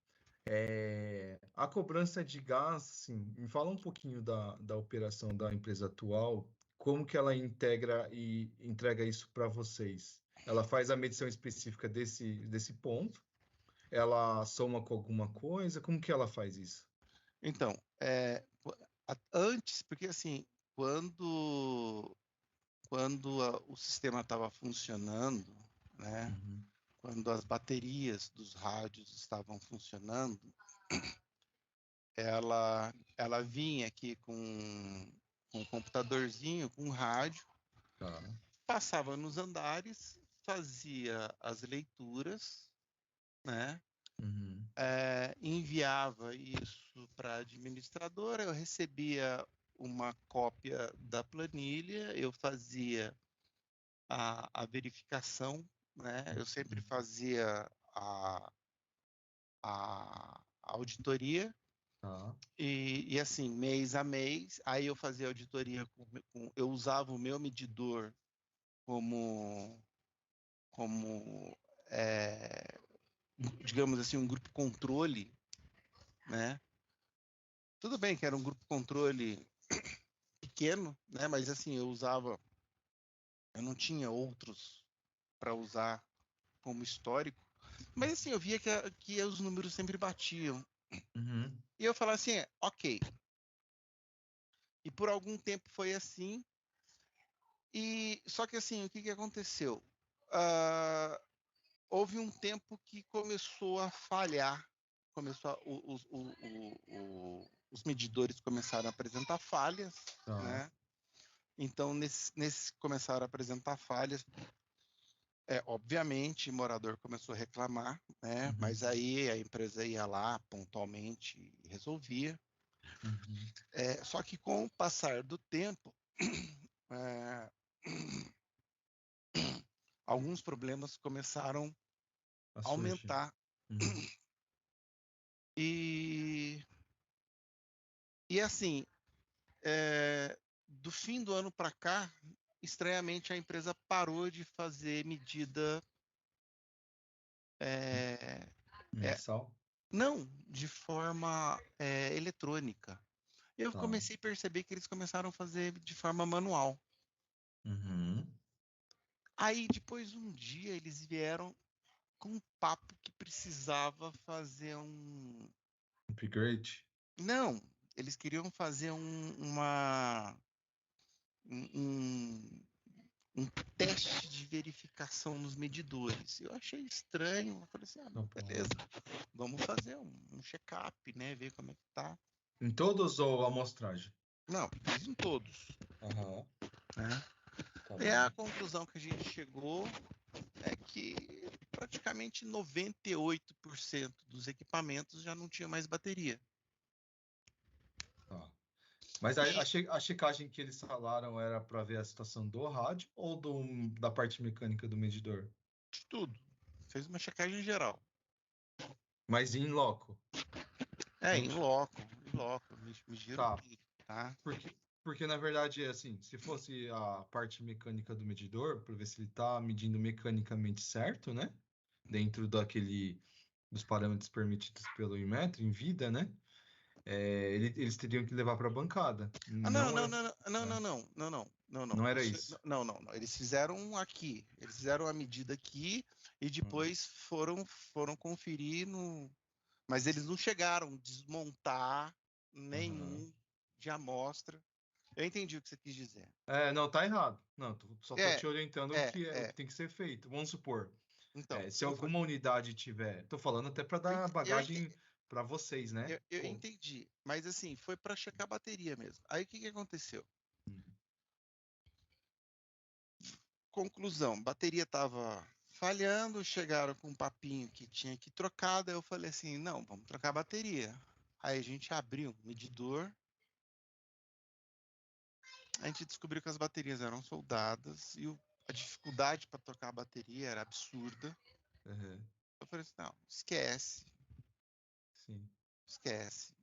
A cobrança de gás, sim, me fala um pouquinho da operação da empresa atual, como que ela integra e entrega isso para vocês? Ela faz a medição específica desse ponto? Ela soma com alguma coisa? Como que ela faz isso? Então, antes, porque assim, quando o sistema estava funcionando, né? Uhum. Quando as baterias dos rádios estavam funcionando, ela vinha aqui com um computadorzinho, com um rádio, Tá. passava nos andares, fazia as leituras, né? Uhum. Enviava isso para a administradora, eu recebia uma cópia da planilha, eu fazia a verificação, né? Eu sempre fazia a auditoria Tá. e assim, mês a mês, aí eu fazia auditoria, eu usava o meu medidor como, como é, digamos assim, um grupo controle, né? Tudo bem que era um grupo controle pequeno, né? Mas assim, eu não tinha outros para usar como histórico. Mas assim, eu via que os números sempre batiam. Uhum. E eu falava assim, ok. E por algum tempo foi assim. E só que assim, o que aconteceu? Houve um tempo que começou a falhar, os medidores começaram a apresentar falhas, Tá. né? Então, nesse começaram a apresentar falhas, obviamente, o morador começou a reclamar, né? Uhum. Mas aí a empresa ia lá pontualmente e resolvia. Uhum. Só que com o passar do tempo, é, alguns problemas começaram A a surgir. aumentar. Uhum. E, assim, do fim do ano para cá, estranhamente a empresa parou de fazer medida. Mensal? Não, de forma eletrônica. Eu Tá. comecei a perceber que eles começaram a fazer de forma manual. Uhum. Aí depois um dia eles vieram com um papo que precisava fazer Upgrade? Não, eles queriam fazer um, um teste de verificação nos medidores. Eu achei estranho, eu falei assim, Tá bom. beleza, vamos fazer um check-up, né, ver como é que tá. Em todos ou amostragem? Não, fiz em todos, Aham. né? Tá E bom. a conclusão que a gente chegou é que praticamente 98% dos equipamentos já não tinha mais bateria. Tá. Mas a checagem que eles falaram era para ver a situação do rádio ou da parte mecânica do medidor? De tudo. Fez uma checagem geral. Mas em loco? Não Em ti- loco, me giro Tá. tudo, tá? Porque na verdade, assim, se fosse a parte mecânica do medidor, para ver se ele está medindo mecanicamente certo, né? Dentro dos parâmetros permitidos pelo Inmetro, em vida, né? Eles teriam que levar para a bancada. Não, Não não, é, não, não, é, não, não, não, não, não, não. não era Isso, isso. não, não, não. Eles fizeram aqui. Eles fizeram a medida aqui e Hum. depois foram conferir no. Mas eles não chegaram a desmontar Aham. nenhum de amostra. Eu entendi o que você quis dizer. Não, tá errado. Não, só tô É, te orientando o que tem que ser feito. Vamos supor, Então, o se que eu falei. alguma unidade tiver, tô falando até para dar bagagem para vocês, né? Eu entendi. Mas assim, foi para checar a bateria mesmo. Aí o que aconteceu? Hum. Conclusão, bateria estava falhando, chegaram com um papinho que tinha que trocar, daí eu falei assim, não, vamos trocar a bateria. Aí a gente abriu o medidor, a gente descobriu que as baterias eram soldadas e a dificuldade para trocar a bateria era absurda. Uhum. Eu falei assim, não, esquece, Sim. esquece.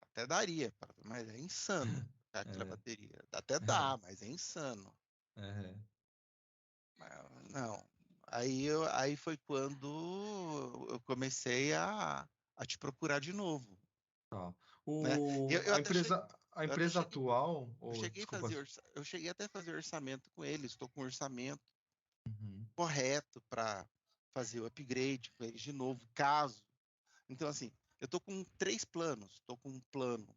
Até daria, mas é insano trocar aquela É. bateria. Até dá, mas é insano. Uhum. Não. Aí foi quando eu comecei a te procurar de novo, Tá. né? Eu A até cheguei, empresa atual, eu ou cheguei a desculpa. fazer, eu cheguei até a fazer orçamento com eles. Estou com um orçamento Uhum. correto para fazer o upgrade com eles de novo, caso. Então, assim, eu estou com 3 planos. Estou com um plano,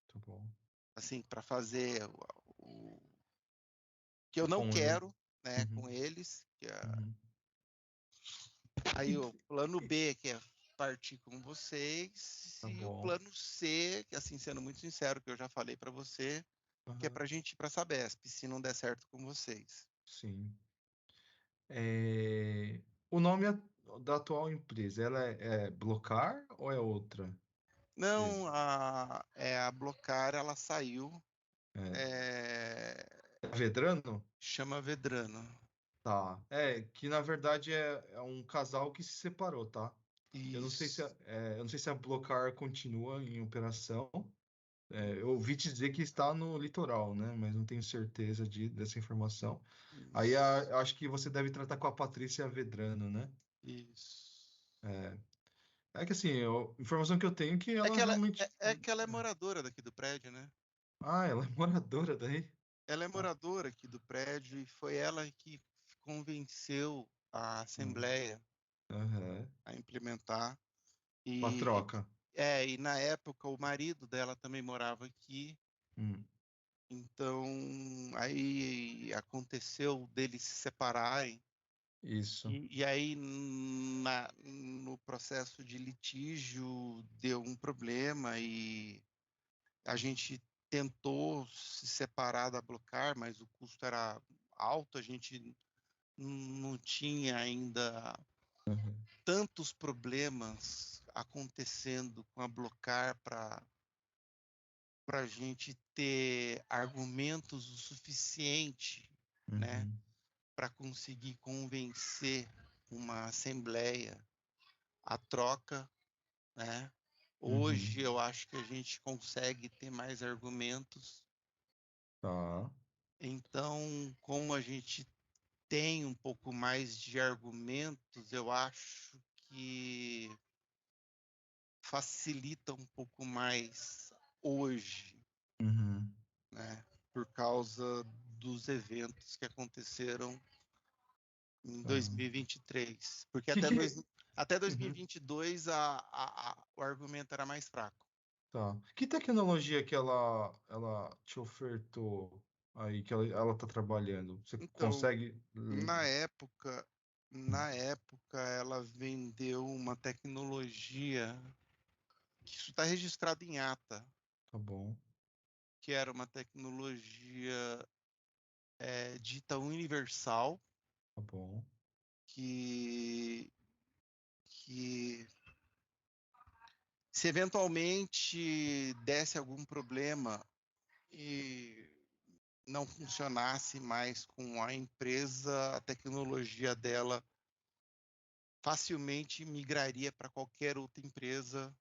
Tá bom. assim, para fazer o que eu não Com ele. quero, né, com Uhum. eles. Uhum. Aí o plano B, que é partir com vocês, Tá e o bom. plano C, que assim, sendo muito sincero, que eu já falei para você, que é Uhum. para a gente ir para a Sabesp, se não der certo com vocês. Sim. O nome da atual empresa, ela é Blocar ou é outra empresa? Não, a Blocar, ela saiu, É, é, é Vedrano? chama Vedrano. Tá. Que na verdade é um casal que se separou, tá? Eu não sei se Isso. eu não sei se a Blocar continua em operação. Eu ouvi te dizer que está no litoral, né? Mas não tenho certeza dessa informação. Aí Isso. acho que você deve tratar com a Patrícia Vedrano, né? Isso. É, que assim, a informação que eu tenho é que É ela que ela realmente. é que ela é moradora daqui do prédio, né? Ah, ela é moradora daí? Ela é Ah, moradora aqui do prédio e foi ela que convenceu a ah, Assembleia aham. a implementar. Uma E, troca. e na época o marido dela também morava aqui, Hum, então aí aconteceu deles se separarem. isso. E aí no processo de litígio deu um problema e a gente tentou se separar da Blocar, mas o custo era alto, a gente não tinha ainda Aham. tantos problemas acontecendo com a Blocar para a gente ter argumentos o suficiente, né, Uhum, para conseguir convencer uma assembleia a troca, né? uhum. Hoje eu acho que a gente consegue ter mais argumentos. Tá. Então, como a gente tem um pouco mais de argumentos, eu acho que facilita um pouco mais hoje, Uhum, né? Por causa dos eventos que aconteceram em tá. 2023. Porque Que até, que... até Uhum, 2022 o argumento era mais fraco. tá. Que tecnologia que ela te ofertou aí, que ela tá trabalhando? Você Então, consegue... na época, na época ela vendeu uma tecnologia que isso está registrado em ata, Tá bom, que era uma tecnologia dita universal, tá bom. que, que se eventualmente desse algum problema e não funcionasse mais com a empresa, a tecnologia dela facilmente migraria para qualquer outra empresa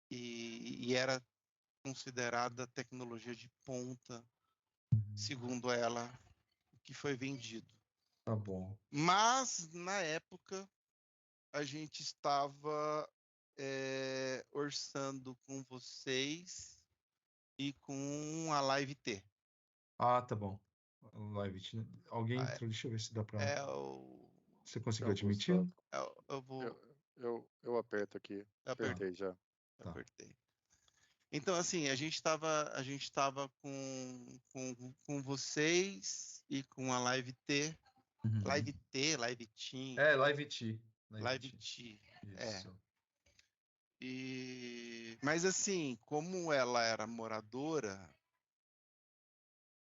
e era considerada tecnologia de ponta, Uhum, segundo ela, que foi vendido. tá bom. Mas, na época, a gente estava orçando com vocês e com a Live T. Ah, tá bom. Live, alguém Ah, entrou, deixa eu ver se dá pra... É o. Você É conseguiu o admitir? Gustavo. Eu vou. Eu aperto aqui. Tá, Apertei, Apertei já. tá. apertei. Então, assim, a gente estava com vocês e com a Live T. Uhum. Live T, Live Team, Live T. Live Live T. T. É. Isso. Mas assim, como ela era moradora,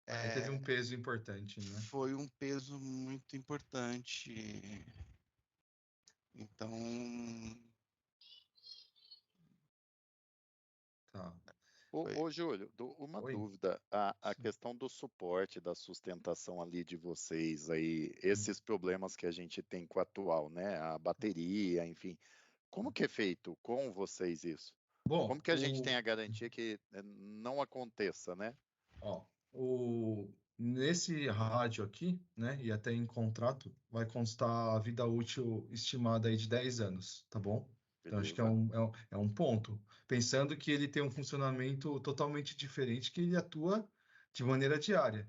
Aí teve é, um peso importante, né? foi um peso muito importante. Então, Tá. Ô, Júlio, uma Oi. dúvida. A Sim. questão do suporte, da sustentação ali de vocês aí, esses problemas que a gente tem com o atual, né? A bateria, enfim. Como que é feito com vocês isso? Como Bom, que a gente tem a garantia que não aconteça, né? ó, nesse rádio aqui, né, e até em contrato, vai constar a vida útil estimada aí de 10 anos, tá bom? Então, acho que Beleza. é um ponto. Pensando que ele tem um funcionamento totalmente diferente, que ele atua de maneira diária.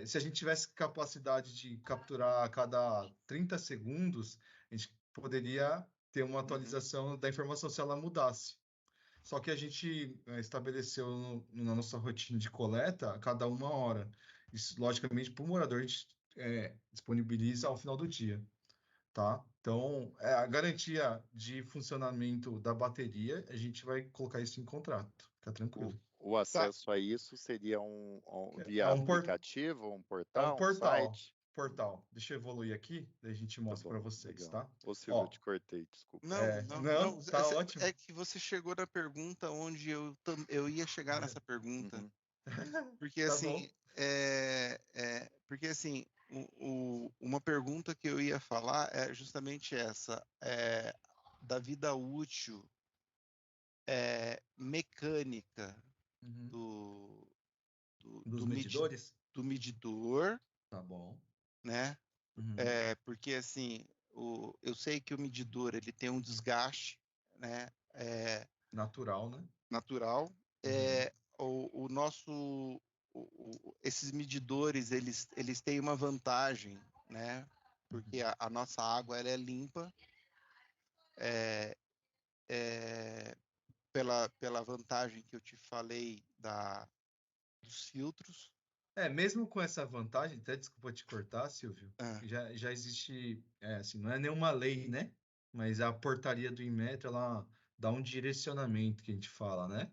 Se a gente tivesse capacidade de capturar a cada 30 segundos, a gente poderia ter uma Uhum. atualização da informação se ela mudasse. Só que a gente estabeleceu na nossa rotina de coleta a cada 1 hora. Isso, logicamente, para o morador, a gente disponibiliza ao final do dia, tá? Então, a garantia de funcionamento da bateria, a gente vai colocar isso em contrato. Fica tranquilo. O Tá. acesso a isso seria É via um, por, aplicativo, um é um portal, um portal. site? Portal. Deixa eu evoluir aqui, daí a gente Tá mostra para bom, vocês, legal. tá? Ô, Silvio, eu Ó, te cortei, desculpa. Não, não, não, não. tá ótimo. É que você chegou na pergunta onde eu ia chegar nessa pergunta. Uhum. Porque Tá assim, bom. porque assim, uma pergunta que eu ia falar é justamente essa, da vida útil mecânica Uhum. do, do, Dos do, medi- medidores? do medidor, Tá bom. né? Uhum. Porque assim, eu sei que o medidor ele tem um desgaste, né? Natural, né? Natural. Uhum. O nosso, esses medidores, eles têm uma vantagem, né? Porque Uhum. a nossa água ela é limpa, é, é, pela vantagem que eu te falei dos filtros. Mesmo com essa vantagem, até desculpa te cortar, Silvio, Ah, já existe, assim, não é nenhuma lei, né? Mas a portaria do Inmetro, ela dá um direcionamento que a gente fala, né?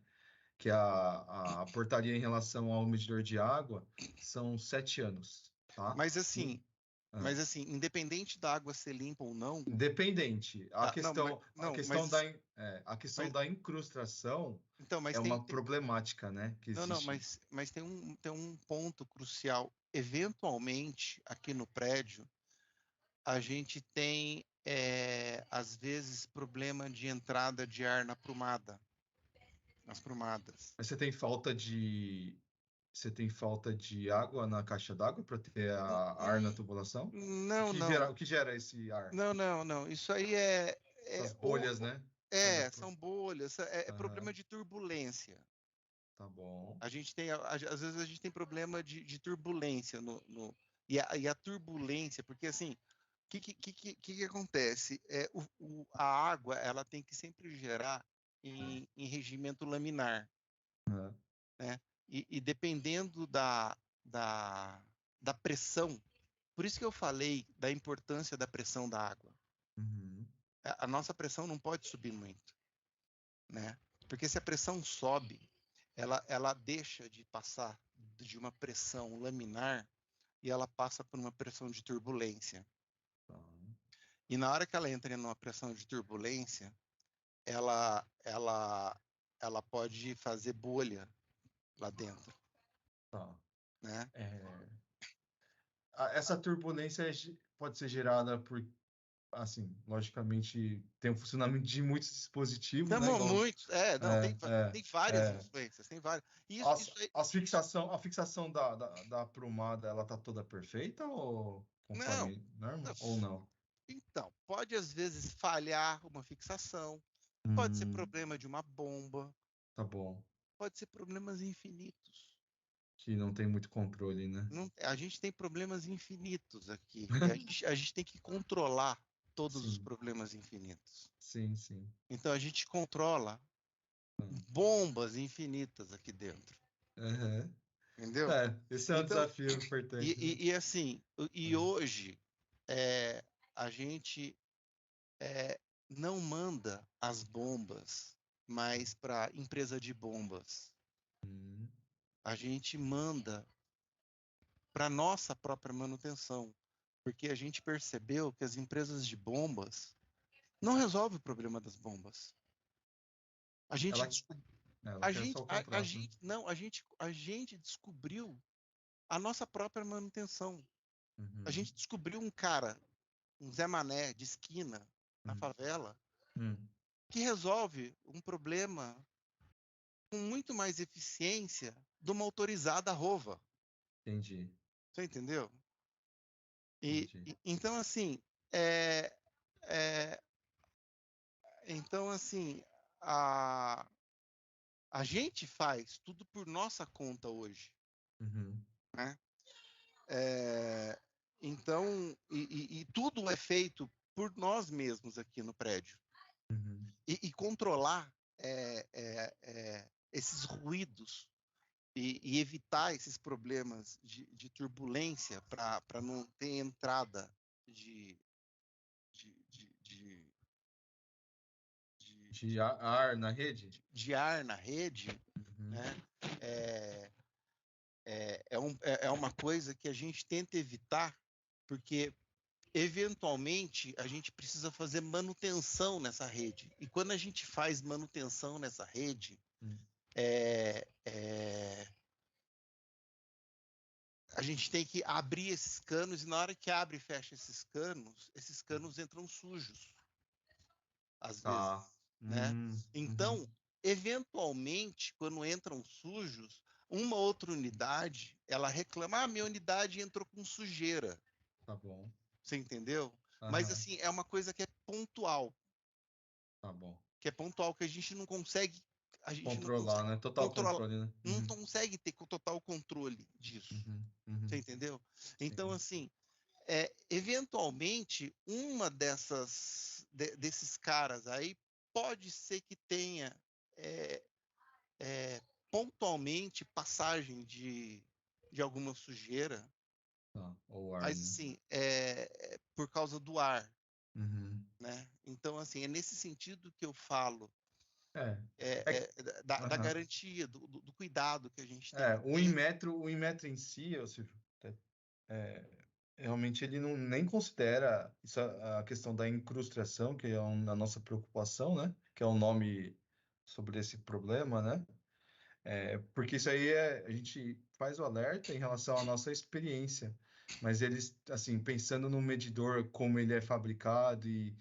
Que a portaria em relação ao medidor de água são 7 anos, tá? mas assim, Ah, independente da água ser limpa ou não, independente, tá? Não, a questão mas da incrustação então, é uma problemática, né? Que não, existe. mas tem um ponto crucial. Eventualmente, aqui no prédio, a gente tem, às vezes, problema de entrada de ar nas prumadas. Mas você tem falta de água na caixa d'água para ter ar na tubulação? Não, não, O que gera esse ar? não. Isso aí Essas bolhas, né? são bolhas, é Aham, problema de turbulência. tá bom. A gente tem, às vezes a gente tem problema de turbulência e a turbulência, porque assim, o que acontece? A água ela tem que sempre gerar em regimento laminar, Aham, né? E dependendo da pressão, por isso que eu falei da importância da pressão da água. uhum, A nossa pressão não pode subir muito, né? Porque se a pressão sobe, ela deixa de passar de uma pressão laminar e ela passa por uma pressão de turbulência. tá, E na hora que ela entra numa pressão de turbulência, ela, ela, ela pode fazer bolha lá dentro, tá. né? É, essa turbulência pode ser gerada por, assim, logicamente, tem um funcionamento de muitos dispositivos, né? Não, Igual, muitos, não, tem várias é. influências, tem várias. Isso aí, A fixação da aprumada, ela tá toda perfeita ou não, conforme norma não. ou não? Então, pode às vezes falhar uma fixação, pode ser Hum, problema de uma bomba, tá bom. pode ser problemas infinitos. Que não tem muito controle, né? Não, a gente tem problemas infinitos aqui. E a gente tem que controlar todos os Sim, problemas infinitos. sim, sim. Então a gente controla Hum. bombas infinitas aqui dentro. Aham. Entendeu? Esse é um Então, desafio importante, né? e assim, e Hum. hoje a gente não manda as bombas mais para empresa de bombas. Hum. A gente manda para nossa própria manutenção, porque a gente percebeu que as empresas de bombas não resolvem o problema das bombas. A gente, Ela, Ela quer só o contrato, né? Não, a gente descobriu a nossa própria manutenção. A Uhum. gente descobriu um cara, um Zé Mané de esquina, na Hum, favela, hum, que resolve um problema com muito mais eficiência de uma autorizada Rova. entendi, Você entendeu? entendi. Então, assim, é, é, então, assim, a, a gente faz tudo por nossa conta hoje, Uhum, né? É, então, e tudo é feito por nós mesmos aqui no prédio. uhum. E controlar esses ruídos e evitar esses problemas de turbulência para não ter entrada de, de, de, de, de, De ar na rede? de ar na rede, Uhum, né? É, é uma coisa que a gente tenta evitar, porque eventualmente a gente precisa fazer manutenção nessa rede. E quando a gente faz manutenção nessa rede, hum. é, é, a gente tem que abrir esses canos, e na hora que abre e fecha esses canos entram sujos, às vezes, Tá. né? Uhum. Então, eventualmente, quando entram sujos, uma outra unidade, ela reclama, minha unidade entrou com sujeira, Tá bom. você entendeu? Mas, Aham, assim, é uma coisa tá bom. que a gente não Controlar, consegue né? Total controlar, controle, né? não Uhum, consegue ter total controle disso, uhum, você uhum. entendeu? Então, Sim. assim, eventualmente, desses caras aí pode ser que tenha é, é, pontualmente passagem de alguma sujeira, Tá. Ou ar, mas né? assim, por causa do ar, Uhum. né? Então, assim, é nesse sentido que eu falo É. É, da aham. garantia, do cuidado que a gente tem É, que ter. o Inmetro em si, ô Silvio, é, realmente ele não nem considera isso a questão da incrustação, que é a nossa preocupação, né? Que é o nome sobre esse problema, né? Porque isso aí a gente faz o alerta em relação à nossa experiência, mas eles, assim, pensando no medidor, como ele é fabricado e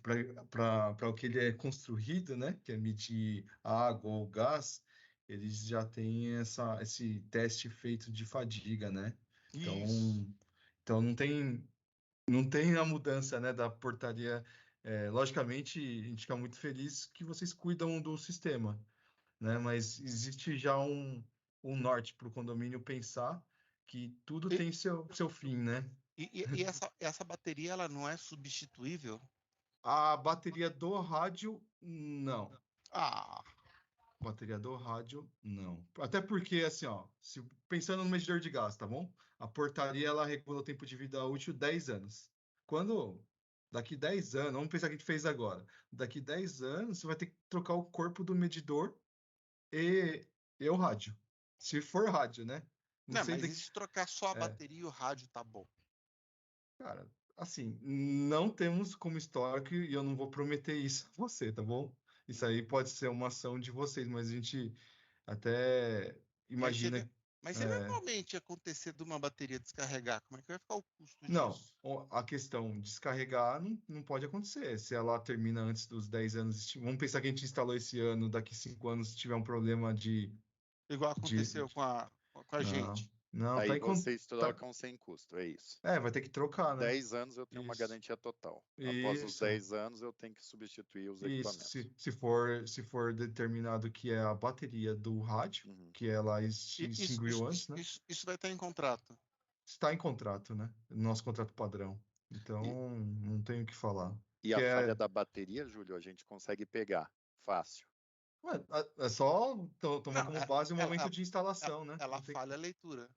para o que ele é construído, né, que é medir água ou gás, eles já têm esse teste feito de fadiga, né? Isso. Então não tem a mudança, né, da portaria. Logicamente, a gente fica muito feliz que vocês cuidam do sistema, né? Mas existe já um norte para o condomínio pensar que tudo E, tem seu fim, né? e essa bateria, ela não é substituível? A bateria do rádio, não. Ah, Bateria do rádio, não. Até porque, assim, ó, pensando no medidor de gás, tá bom? A portaria, ela regula o tempo de vida útil 10 anos. Quando, daqui 10 anos, vamos pensar que a gente fez agora. Daqui 10 anos, você vai ter que trocar o corpo do medidor e o rádio. Se for rádio, né? Não não, sei mas daqui. e se trocar só a É, bateria e o rádio tá bom? cara, assim, não temos como histórico e eu não vou prometer isso a você, tá bom? Isso aí pode ser uma ação de vocês, mas a gente até Mas se, imagina. mas se é, eventualmente acontecer de uma bateria descarregar, como é que vai ficar o custo não, disso? a questão descarregar não pode acontecer. Se ela termina antes dos 10 anos, vamos pensar que a gente instalou esse ano, daqui 5 anos, se tiver um problema Igual de, aconteceu com a não, gente. não, Aí tá em. vocês Tá, trocam sem custo, é isso. vai ter que trocar, né? 10 anos eu tenho uma Isso, garantia total. Após os isso. 10 anos eu tenho que substituir os Isso, equipamentos. se for determinado que é a bateria do rádio, Uhum. que ela E extinguiu antes, né? isso vai estar em contrato. Está em contrato, né? Nosso contrato padrão. E, Então, não tenho o que falar. e Que a falha é, da bateria, Júlio, a gente consegue pegar fácil. ué, é só tomar Não, como base o ela, momento ela, de instalação, né? ela Não tem, falha a leitura.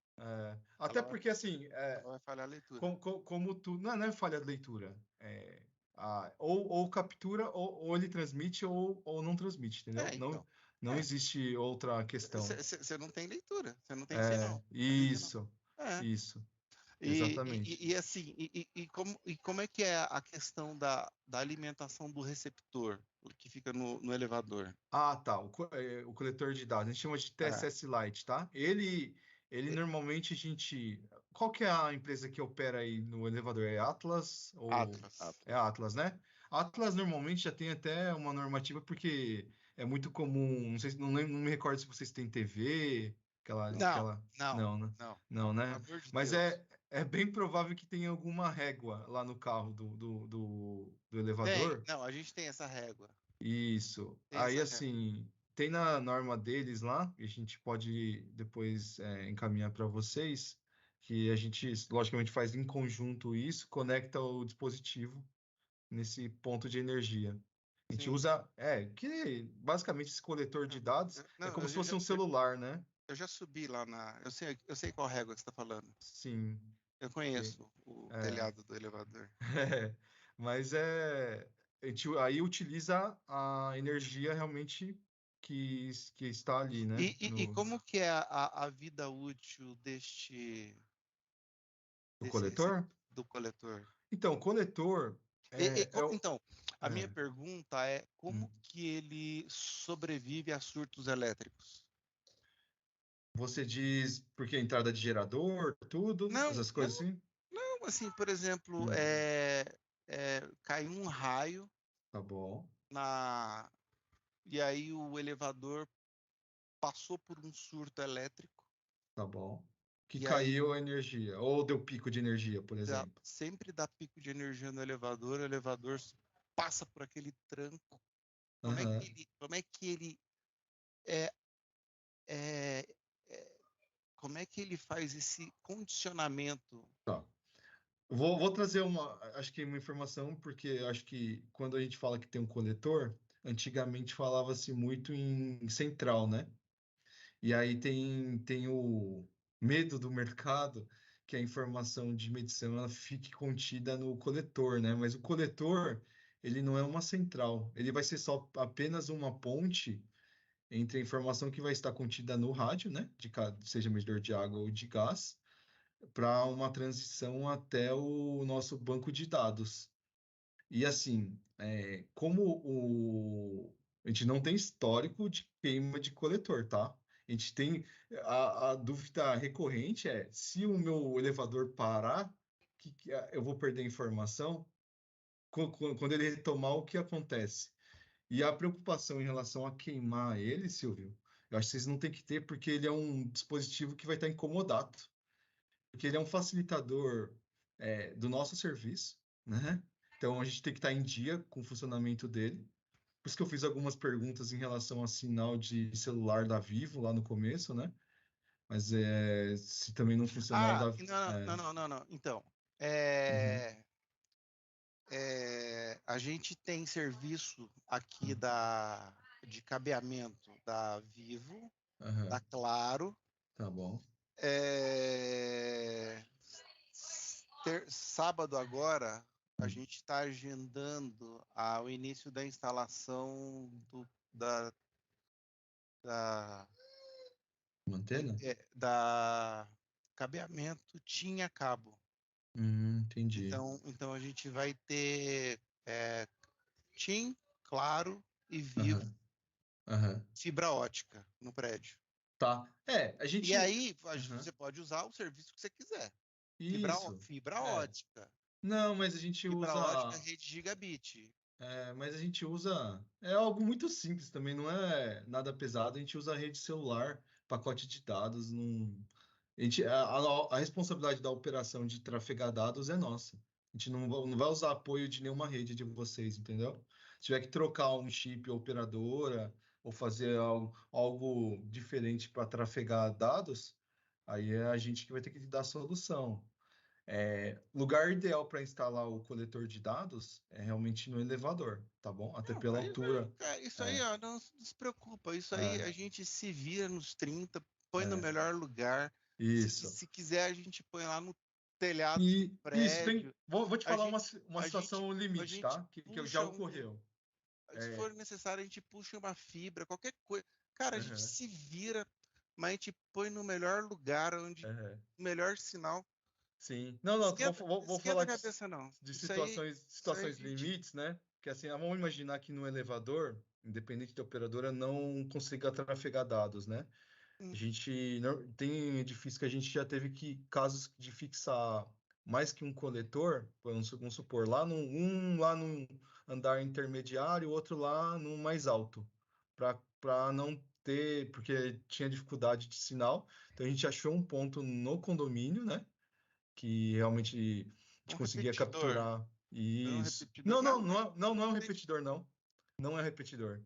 até Ela vai, porque, assim, ela vai falhar a leitura. como tu. Não é falha de leitura. Ou captura, ou ele transmite, ou não transmite, entendeu? Não, Então. não existe outra questão. Você não tem leitura, você não tem sinal. Você não tem sinal. Isso, É. isso. Exatamente. Assim, como é que é a questão da alimentação do receptor que fica no elevador? Ah, tá. O coletor de dados. A gente chama de É, TSS Lite, tá? Ele é, normalmente a gente. Qual que é a empresa que opera aí no elevador? É Atlas ou Atlas. é Atlas. Atlas, né? Atlas normalmente já tem até uma normativa porque é muito comum. Não sei, não me recordo se vocês têm TV, Não, não, não, né? não. Não, Pelo né? amor de Mas Deus. é bem provável que tenha alguma régua lá no carro do elevador. Não, a gente tem essa régua. Isso. Tem Aí, essa régua. assim, tem na norma deles lá, e a gente pode depois encaminhar para vocês, que a gente, logicamente, faz em conjunto isso, conecta o dispositivo nesse ponto de energia. A gente Sim. usa, que basicamente esse coletor de dados é Não, como se fosse um celular, né? eu já subi lá eu sei qual régua que você está falando. Sim. Eu E- conheço o É, telhado do elevador. mas a gente aí utiliza a energia realmente que está ali, né? E como que é a vida útil Do desse recebido coletor? do coletor? Então, o coletor Então, a minha é, pergunta é como hum, que ele sobrevive a surtos elétricos? você diz porque entrada de gerador, tudo, Não, essas coisas assim? não, assim, por exemplo, Hum, caiu um raio tá bom, na e aí o elevador passou por um surto elétrico tá bom. Que e aí caiu a energia, ou deu pico de energia, por exemplo. sempre dá pico de energia no elevador, o elevador passa por aquele tranco. Aham, Como é que ele é, é, é, como é que ele faz esse condicionamento? tá. Vou trazer acho que uma informação, porque acho que quando a gente fala que tem um coletor, antigamente falava-se muito em central, né? E aí tem o medo do mercado que a informação de medição ela fique contida no coletor, né? Mas o coletor, ele não é uma central, ele vai ser só apenas uma ponte entre a informação que vai estar contida no rádio, né? Seja medidor de água ou de gás, para uma transição até o nosso banco de dados. E assim, a gente não tem histórico de queima de coletor, tá? A gente tem a dúvida recorrente é se o meu elevador parar, eu vou perder informação? Quando ele retomar, o que acontece? E a preocupação em relação a queimar ele, Silvio, eu acho que vocês não têm que ter, porque ele é um dispositivo que vai estar incomodado, porque ele é um facilitador do nosso serviço, né? Então a gente tem que estar em dia com o funcionamento dele. Por isso que eu fiz algumas perguntas em relação a sinal de celular da Vivo lá no começo, né? Mas se também não funcionar o Ah, da. não. Então, Uhum, a gente tem serviço aqui de cabeamento da Vivo, da aham, Claro. tá bom. É, sábado agora, a gente está agendando o início da instalação da, Mantena? da cabeamento tinha cabo. Entendi. Então a gente vai ter TIM, Claro e Vivo Aham, aham. fibra ótica no prédio. Tá. A E gente. aí Aham, você pode usar o serviço que você quiser. isso. Fibra É. ótica. Não, mas a gente Fibra ótica, usa. rede gigabit. Mas a gente usa. É algo muito simples também, não é nada pesado. A gente usa rede celular, pacote de dados. Não, a responsabilidade da operação de trafegar dados é nossa. A gente não vai usar apoio de nenhuma rede de vocês, entendeu? Se tiver que trocar um chip operadora ou fazer algo diferente para trafegar dados, aí é a gente que vai ter que dar a solução. Lugar ideal para instalar o coletor de dados é realmente no elevador, tá bom? Até Não, pela altura. cara, isso aí, É, ó, não se preocupa. Isso aí é, a gente se vira nos 30, põe no é. melhor lugar. Isso. Se quiser, a gente põe lá no telhado do E isso tem. prédio. Vou te A falar gente, uma a gente, situação a limite, gente tá? Que já puxa ocorreu. se É, for necessário, a gente puxa uma fibra, qualquer coisa. Cara, a gente aham, se vira, mas a gente põe no melhor lugar, onde aham. o melhor sinal. Sim. Não, vou Esquenta falar a cabeça, não. de Isso aí a situações gente. limites, né? Que assim, vamos imaginar que no elevador, independente da operadora, não consiga trafegar dados, né? A Hum, gente tem edifícios que a gente já teve casos de fixar mais que um coletor, vamos supor, lá num andar intermediário, outro lá no mais alto, para não ter, porque tinha dificuldade de sinal. Então a gente achou um ponto no condomínio, né? Que realmente a gente um conseguia repetidor. capturar Um isso. repetidor. Não é um Tem- repetidor, não. Não é repetidor.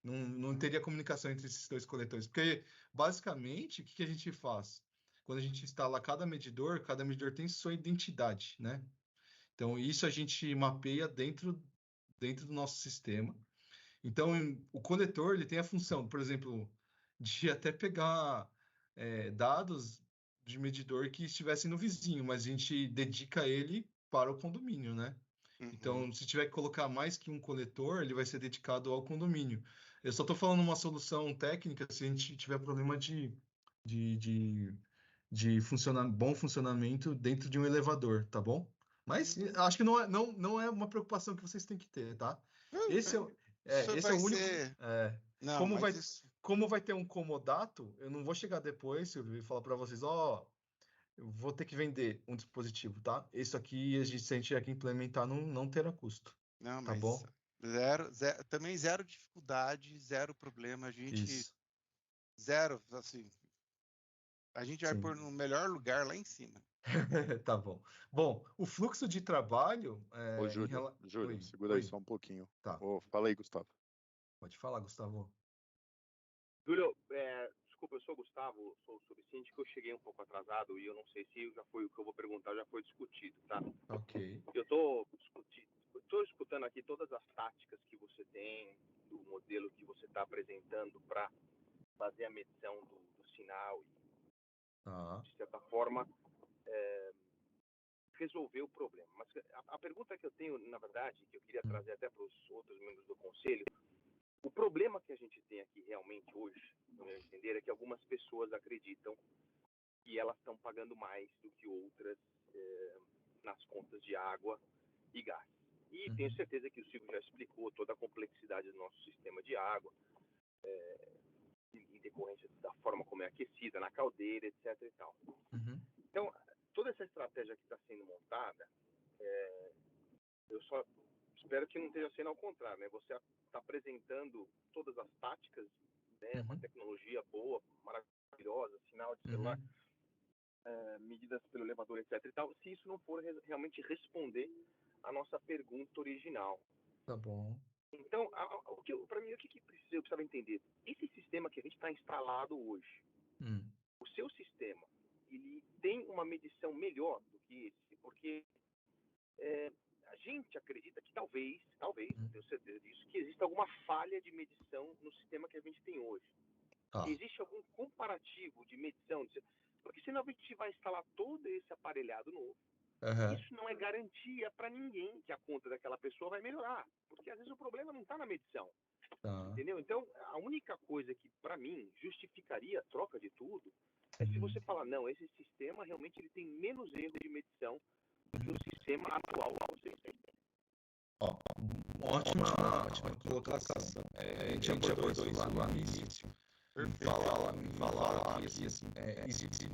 Não teria comunicação entre esses dois coletores. Porque, basicamente, o que a gente faz? Quando a gente instala cada medidor tem sua identidade, né? Então, isso a gente mapeia dentro do nosso sistema. Então, o coletor ele tem a função, por exemplo, de até pegar dados de medidor que estivessem no vizinho, mas a gente dedica ele para o condomínio, né? Uhum. Então, se tiver que colocar mais que um coletor, ele vai ser dedicado ao condomínio. Eu só estou falando uma solução técnica se a gente tiver problema de, de, bom funcionamento dentro de um elevador, tá bom? Mas Uhum. acho que não é uma preocupação que vocês têm que ter, tá? Esse é, o- Isso esse é vai o único. ser. é, Não, como mas vai, isso. como vai ter um comodato, eu não vou chegar depois, Silvio, e falar para vocês, ó, eu vou ter que vender um dispositivo, tá? Isso aqui, se a gente tiver que implementar, não terá custo, Não, tá mas bom? também zero dificuldade, zero problema. A gente. Isso, Zero, assim. A gente vai sim. pôr no melhor lugar lá em cima. Tá bom. Bom, o fluxo de trabalho Ô, em Júlio, relação. Júlio, Oi, segura aí oi, só um pouquinho. tá. Ô, fala aí, Gustavo. Pode falar, Gustavo. Júlio, desculpa, eu sou o Gustavo, sou o subsíndico, eu cheguei um pouco atrasado e eu não sei se já foi o que eu vou perguntar, já foi discutido, tá? Ok. Eu estou escutando aqui todas as táticas que você tem, do modelo que você está apresentando para fazer a medição do sinal e, Tá. de certa forma, resolver o problema. Mas a pergunta que eu tenho, na verdade, que eu queria Hum, trazer até para os outros membros do conselho, o problema que a gente tem aqui realmente hoje, no meu entender, é que algumas pessoas acreditam que elas estão pagando mais do que outras nas contas de água e gás. E tenho uhum, certeza que o Silvio já explicou toda a complexidade do nosso sistema de água, em decorrência da forma como é aquecida, na caldeira, etc. e tal. uhum, Então, toda essa estratégia que está sendo montada, eu só espero que não esteja sendo ao contrário, né? Você está apresentando todas as táticas, né? Uma uhum, tecnologia boa, maravilhosa, sinal de celular, uhum. medidas pelo elevador, etc. e tal, se isso não for realmente responder a nossa pergunta original. Tá bom. Então, para mim, o que eu precisava entender? Esse sistema que a gente está instalado hoje, Hum, o seu sistema, ele tem uma medição melhor do que esse, porque a gente acredita que talvez, não hum. tenho certeza disso, que existe alguma falha de medição no sistema que a gente tem hoje. Tá. Existe algum comparativo de medição? Porque senão a gente vai instalar todo esse aparelhado novo. Aham, Isso não é garantia para ninguém que a conta daquela pessoa vai melhorar, porque às vezes o problema não está na medição, tá. entendeu? Então, a única coisa que, para mim, justificaria a troca de tudo é se Uhum, você falar, não, esse sistema realmente ele tem menos erro de medição do que uhum. o sistema atual que vocês têm. Ó, ótima colocação. A gente abordou isso lá no início. Falar que assim, existe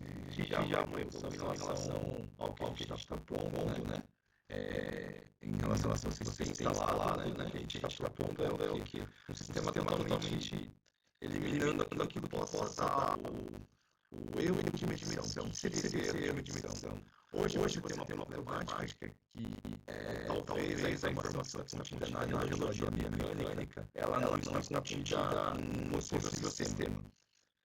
já uma evolução em relação ao que a gente está propondo, né? Em relação a vocês têm instalado, né? O que a gente está propondo é o que? Um sistema totalmente eliminando tudo aquilo que possa dar o erro de medição. O que seria esse erro de medição? Hoje você tem uma problemática que talvez a informação que está contida na analogia mecânica ela não está contida num possível sistema.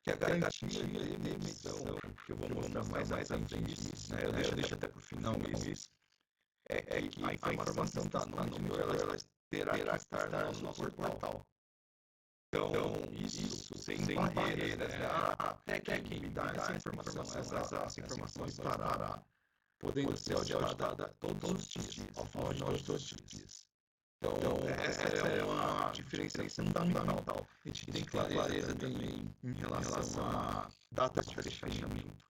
Que a garantia de emissão, que eu vou mostrar mais à frente isso, né? Eu deixo até para o final isso, é que a informação está no medidor, ela terá que estar no nosso portal. Então, isso sem barreiras, né? Quem me dá essa informação estará podendo ser auditada todos os dias, ao final de todos os dias. Então, essa é uma diferença fundamental. A gente tem clareza também em relação a datas de fechamento.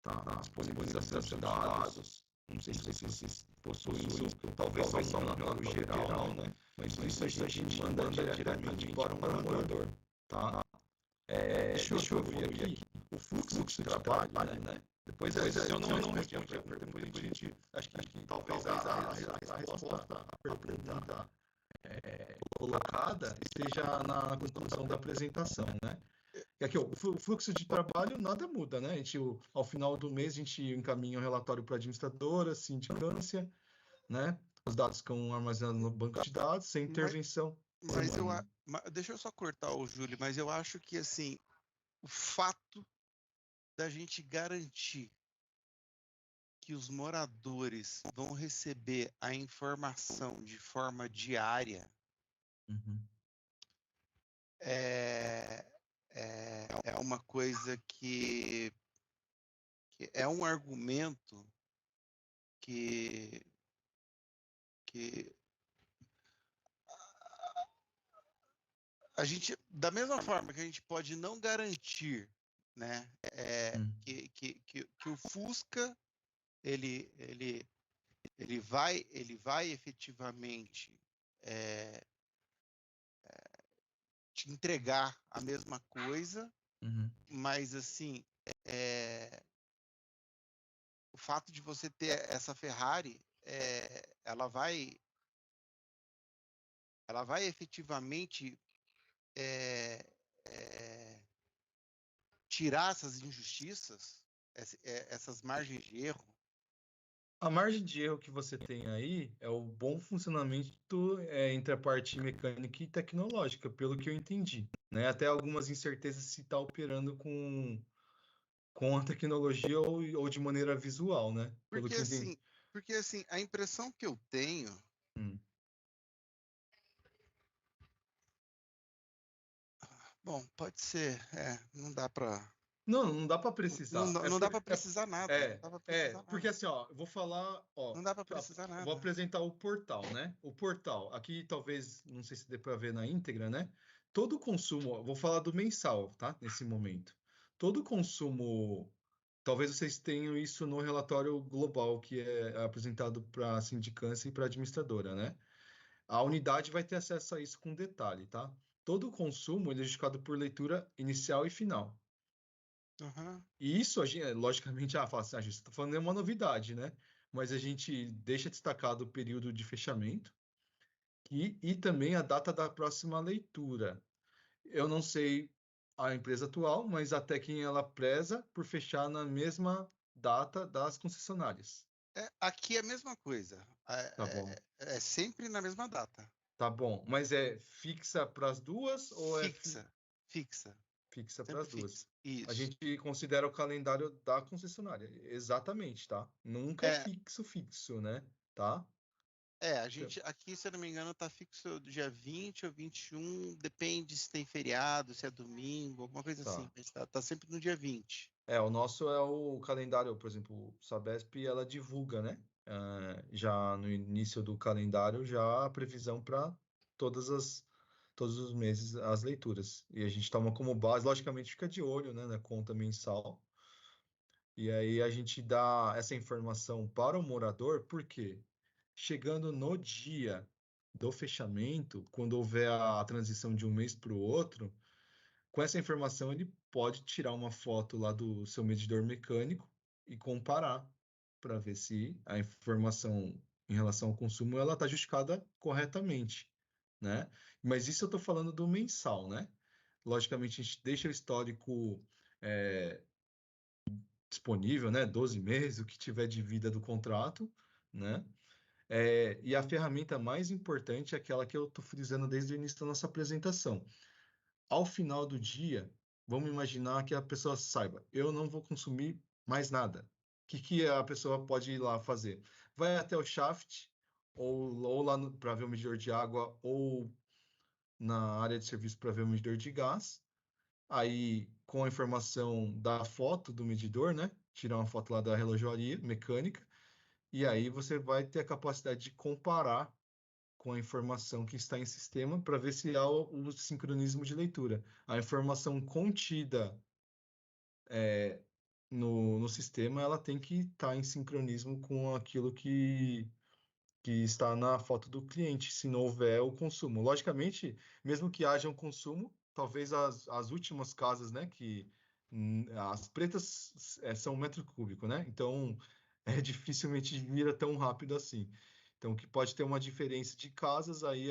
tá? Disponibilização de dados. Não sei se vocês possuem isso, talvez só no plano geral, né? Mas isso a gente manda diretamente para o morador, tá? Deixa eu ver aqui o fluxo de trabalho, né? Depois eu não respondi a pergunta, depois a gente, acho que talvez a resposta à pergunta colocada esteja na construção da apresentação, né? E aqui, ó, o fluxo de trabalho nada muda, né? Ao final do mês, a gente encaminha um relatório para a administradora, sindicância, né? Os dados ficam armazenados no banco de dados, sem intervenção humana. Deixa eu só cortar o Júlio, mas eu acho que, assim, o fato da gente garantir que os moradores vão receber a informação de forma diária é uma coisa que é um argumento que a gente, da mesma forma que a gente pode não garantir, né, que o Fusca ele vai efetivamente te entregar a mesma coisa, mas assim, o fato de você ter essa Ferrari, ela vai efetivamente tirar essas injustiças, essas margens de erro. A margem de erro que você tem aí é o bom funcionamento entre a parte mecânica e tecnológica, pelo que eu entendi, né? Até algumas incertezas se está operando com a tecnologia ou de maneira visual, né? Pelo que eu entendi. Porque assim, a impressão que eu tenho bom, pode ser, não dá para não dá para precisar. Não dá para precisar nada. Porque assim, ó, eu vou falar, ó, não dá para precisar nada. Vou apresentar o portal, né? O portal, aqui talvez, não sei se dê para ver na íntegra, né? Todo consumo, vou falar do mensal, tá? Nesse momento. Todo consumo, talvez vocês tenham isso no relatório global que é apresentado para a sindicância e para a administradora, né? A unidade vai ter acesso a isso com detalhe, tá? Todo consumo ele é justificado por leitura inicial e final. E isso, logicamente, fala assim, a gente está falando de uma novidade, né? Mas a gente deixa destacado o período de fechamento e também a data da próxima leitura. Eu não sei a empresa atual, mas até quem ela preza por fechar na mesma data das concessionárias. Aqui é a mesma coisa. Tá bom. É sempre na mesma data. Tá bom, mas é fixa para as duas ou Fixa. Fixa para as duas. Isso. A gente considera o calendário da concessionária. Exatamente, tá? Nunca é fixo, né? Tá? A gente aqui, se eu não me engano, tá fixo do dia 20 ou 21, depende se tem feriado, se é domingo, alguma coisa assim, mas tá sempre no dia 20. O nosso é o calendário, por exemplo, o Sabesp, ela divulga, né? Já no início do calendário, já a previsão para todos os meses as leituras. E a gente toma como base, logicamente fica de olho, né, na conta mensal. E aí a gente dá essa informação para o morador, porque chegando no dia do fechamento, quando houver a transição de um mês para o outro, com essa informação ele pode tirar uma foto lá do seu medidor mecânico e comparar para ver se a informação em relação ao consumo ela está justificada corretamente, né? Mas isso eu estou falando do mensal, né? Logicamente a gente deixa o histórico disponível, né? 12 meses, o que tiver de vida do contrato, né? E a ferramenta mais importante é aquela que eu estou frisando desde o início da nossa apresentação. Ao final do dia, vamos imaginar que a pessoa saiba, eu não vou consumir mais nada. O que a pessoa pode ir lá fazer? Vai até o shaft, ou lá para ver o medidor de água, ou na área de serviço para ver o medidor de gás. Aí, com a informação da foto do medidor, né? Tirar uma foto lá da relojoaria mecânica, e aí você vai ter a capacidade de comparar com a informação que está em sistema para ver se há o sincronismo de leitura. A informação contida no sistema, ela tem que estar em sincronismo com aquilo que está na foto do cliente, se não houver o consumo. Logicamente, mesmo que haja um consumo, talvez as últimas casas, né, que as pretas são um metro cúbico, né? Então, dificilmente vira tão rápido assim. Então, o que pode ter uma diferença de casas aí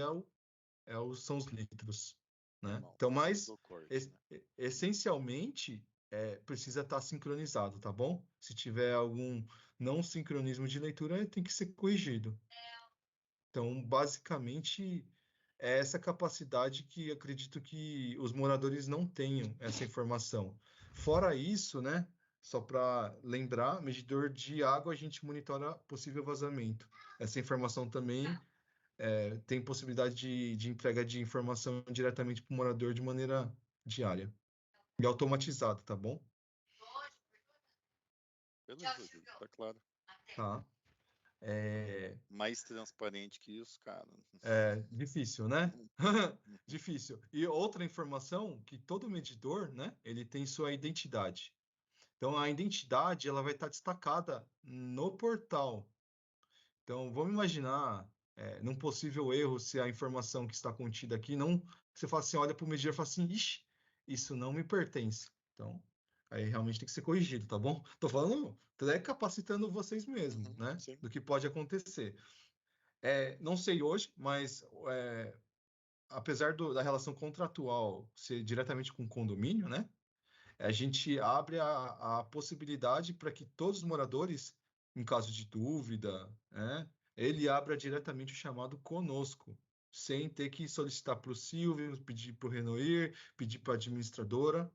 são os litros, né? Não, Então, mas do corte, né? essencialmente precisa estar sincronizado, tá bom? Se tiver algum não sincronismo de leitura, tem que ser corrigido. Então, basicamente, é essa capacidade que acredito que os moradores não tenham essa informação. Fora isso, né? Só para lembrar, medidor de água a gente monitora possível vazamento. Essa informação também tem possibilidade de entrega de informação diretamente para o morador de maneira diária e automatizada, tá bom? Beleza, Júlio, tá claro. Tá. Mais transparente que isso, cara. Difícil, né? Uhum. Difícil. E outra informação, que todo medidor, né, ele tem sua identidade. Então, a identidade, ela vai estar destacada no portal. Então, vamos imaginar, num possível erro, se a informação que está contida aqui não... Você fala assim, olha para o medidor e fala assim, ixi, isso não me pertence. Então, aí realmente tem que ser corrigido, tá bom? Tô falando, tô capacitando vocês mesmo, Uhum, né? sim. Do que pode acontecer. Não sei hoje, mas apesar da relação contratual ser diretamente com o condomínio, né? A gente abre a possibilidade para que todos os moradores, em caso de dúvida, né, ele abra diretamente o chamado conosco, sem ter que solicitar para o Silvio, pedir para o Renoir, pedir para a administradora.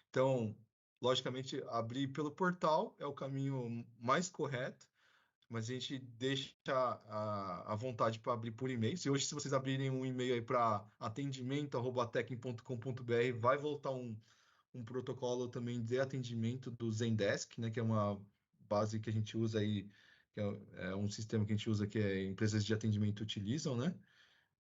Então, logicamente, abrir pelo portal é o caminho mais correto, mas a gente deixa à vontade para abrir por e-mail. Se hoje, se vocês abrirem um e-mail aí para atendimento@tecem.com.br, vai voltar um protocolo também de atendimento do Zendesk, né, que é uma base que a gente usa aí, que é um sistema que a gente usa que empresas de atendimento utilizam, né?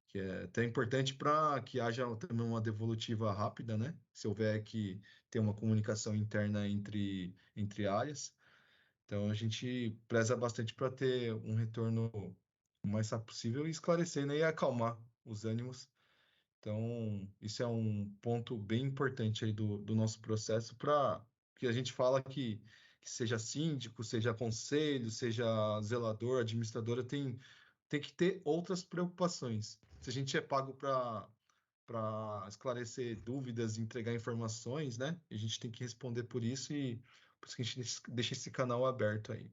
Que é até importante para que haja também uma devolutiva rápida, né? Se houver que ter uma comunicação interna entre áreas. Então a gente preza bastante para ter um retorno o mais rápido possível e esclarecer, né, e acalmar os ânimos. Então, isso é um ponto bem importante aí do nosso processo para que a gente fala que seja síndico, seja conselho, seja zelador, administradora, tem que ter outras preocupações. Se a gente é pago para esclarecer dúvidas, entregar informações, né? A gente tem que responder por isso e por isso que a gente deixa esse canal aberto aí.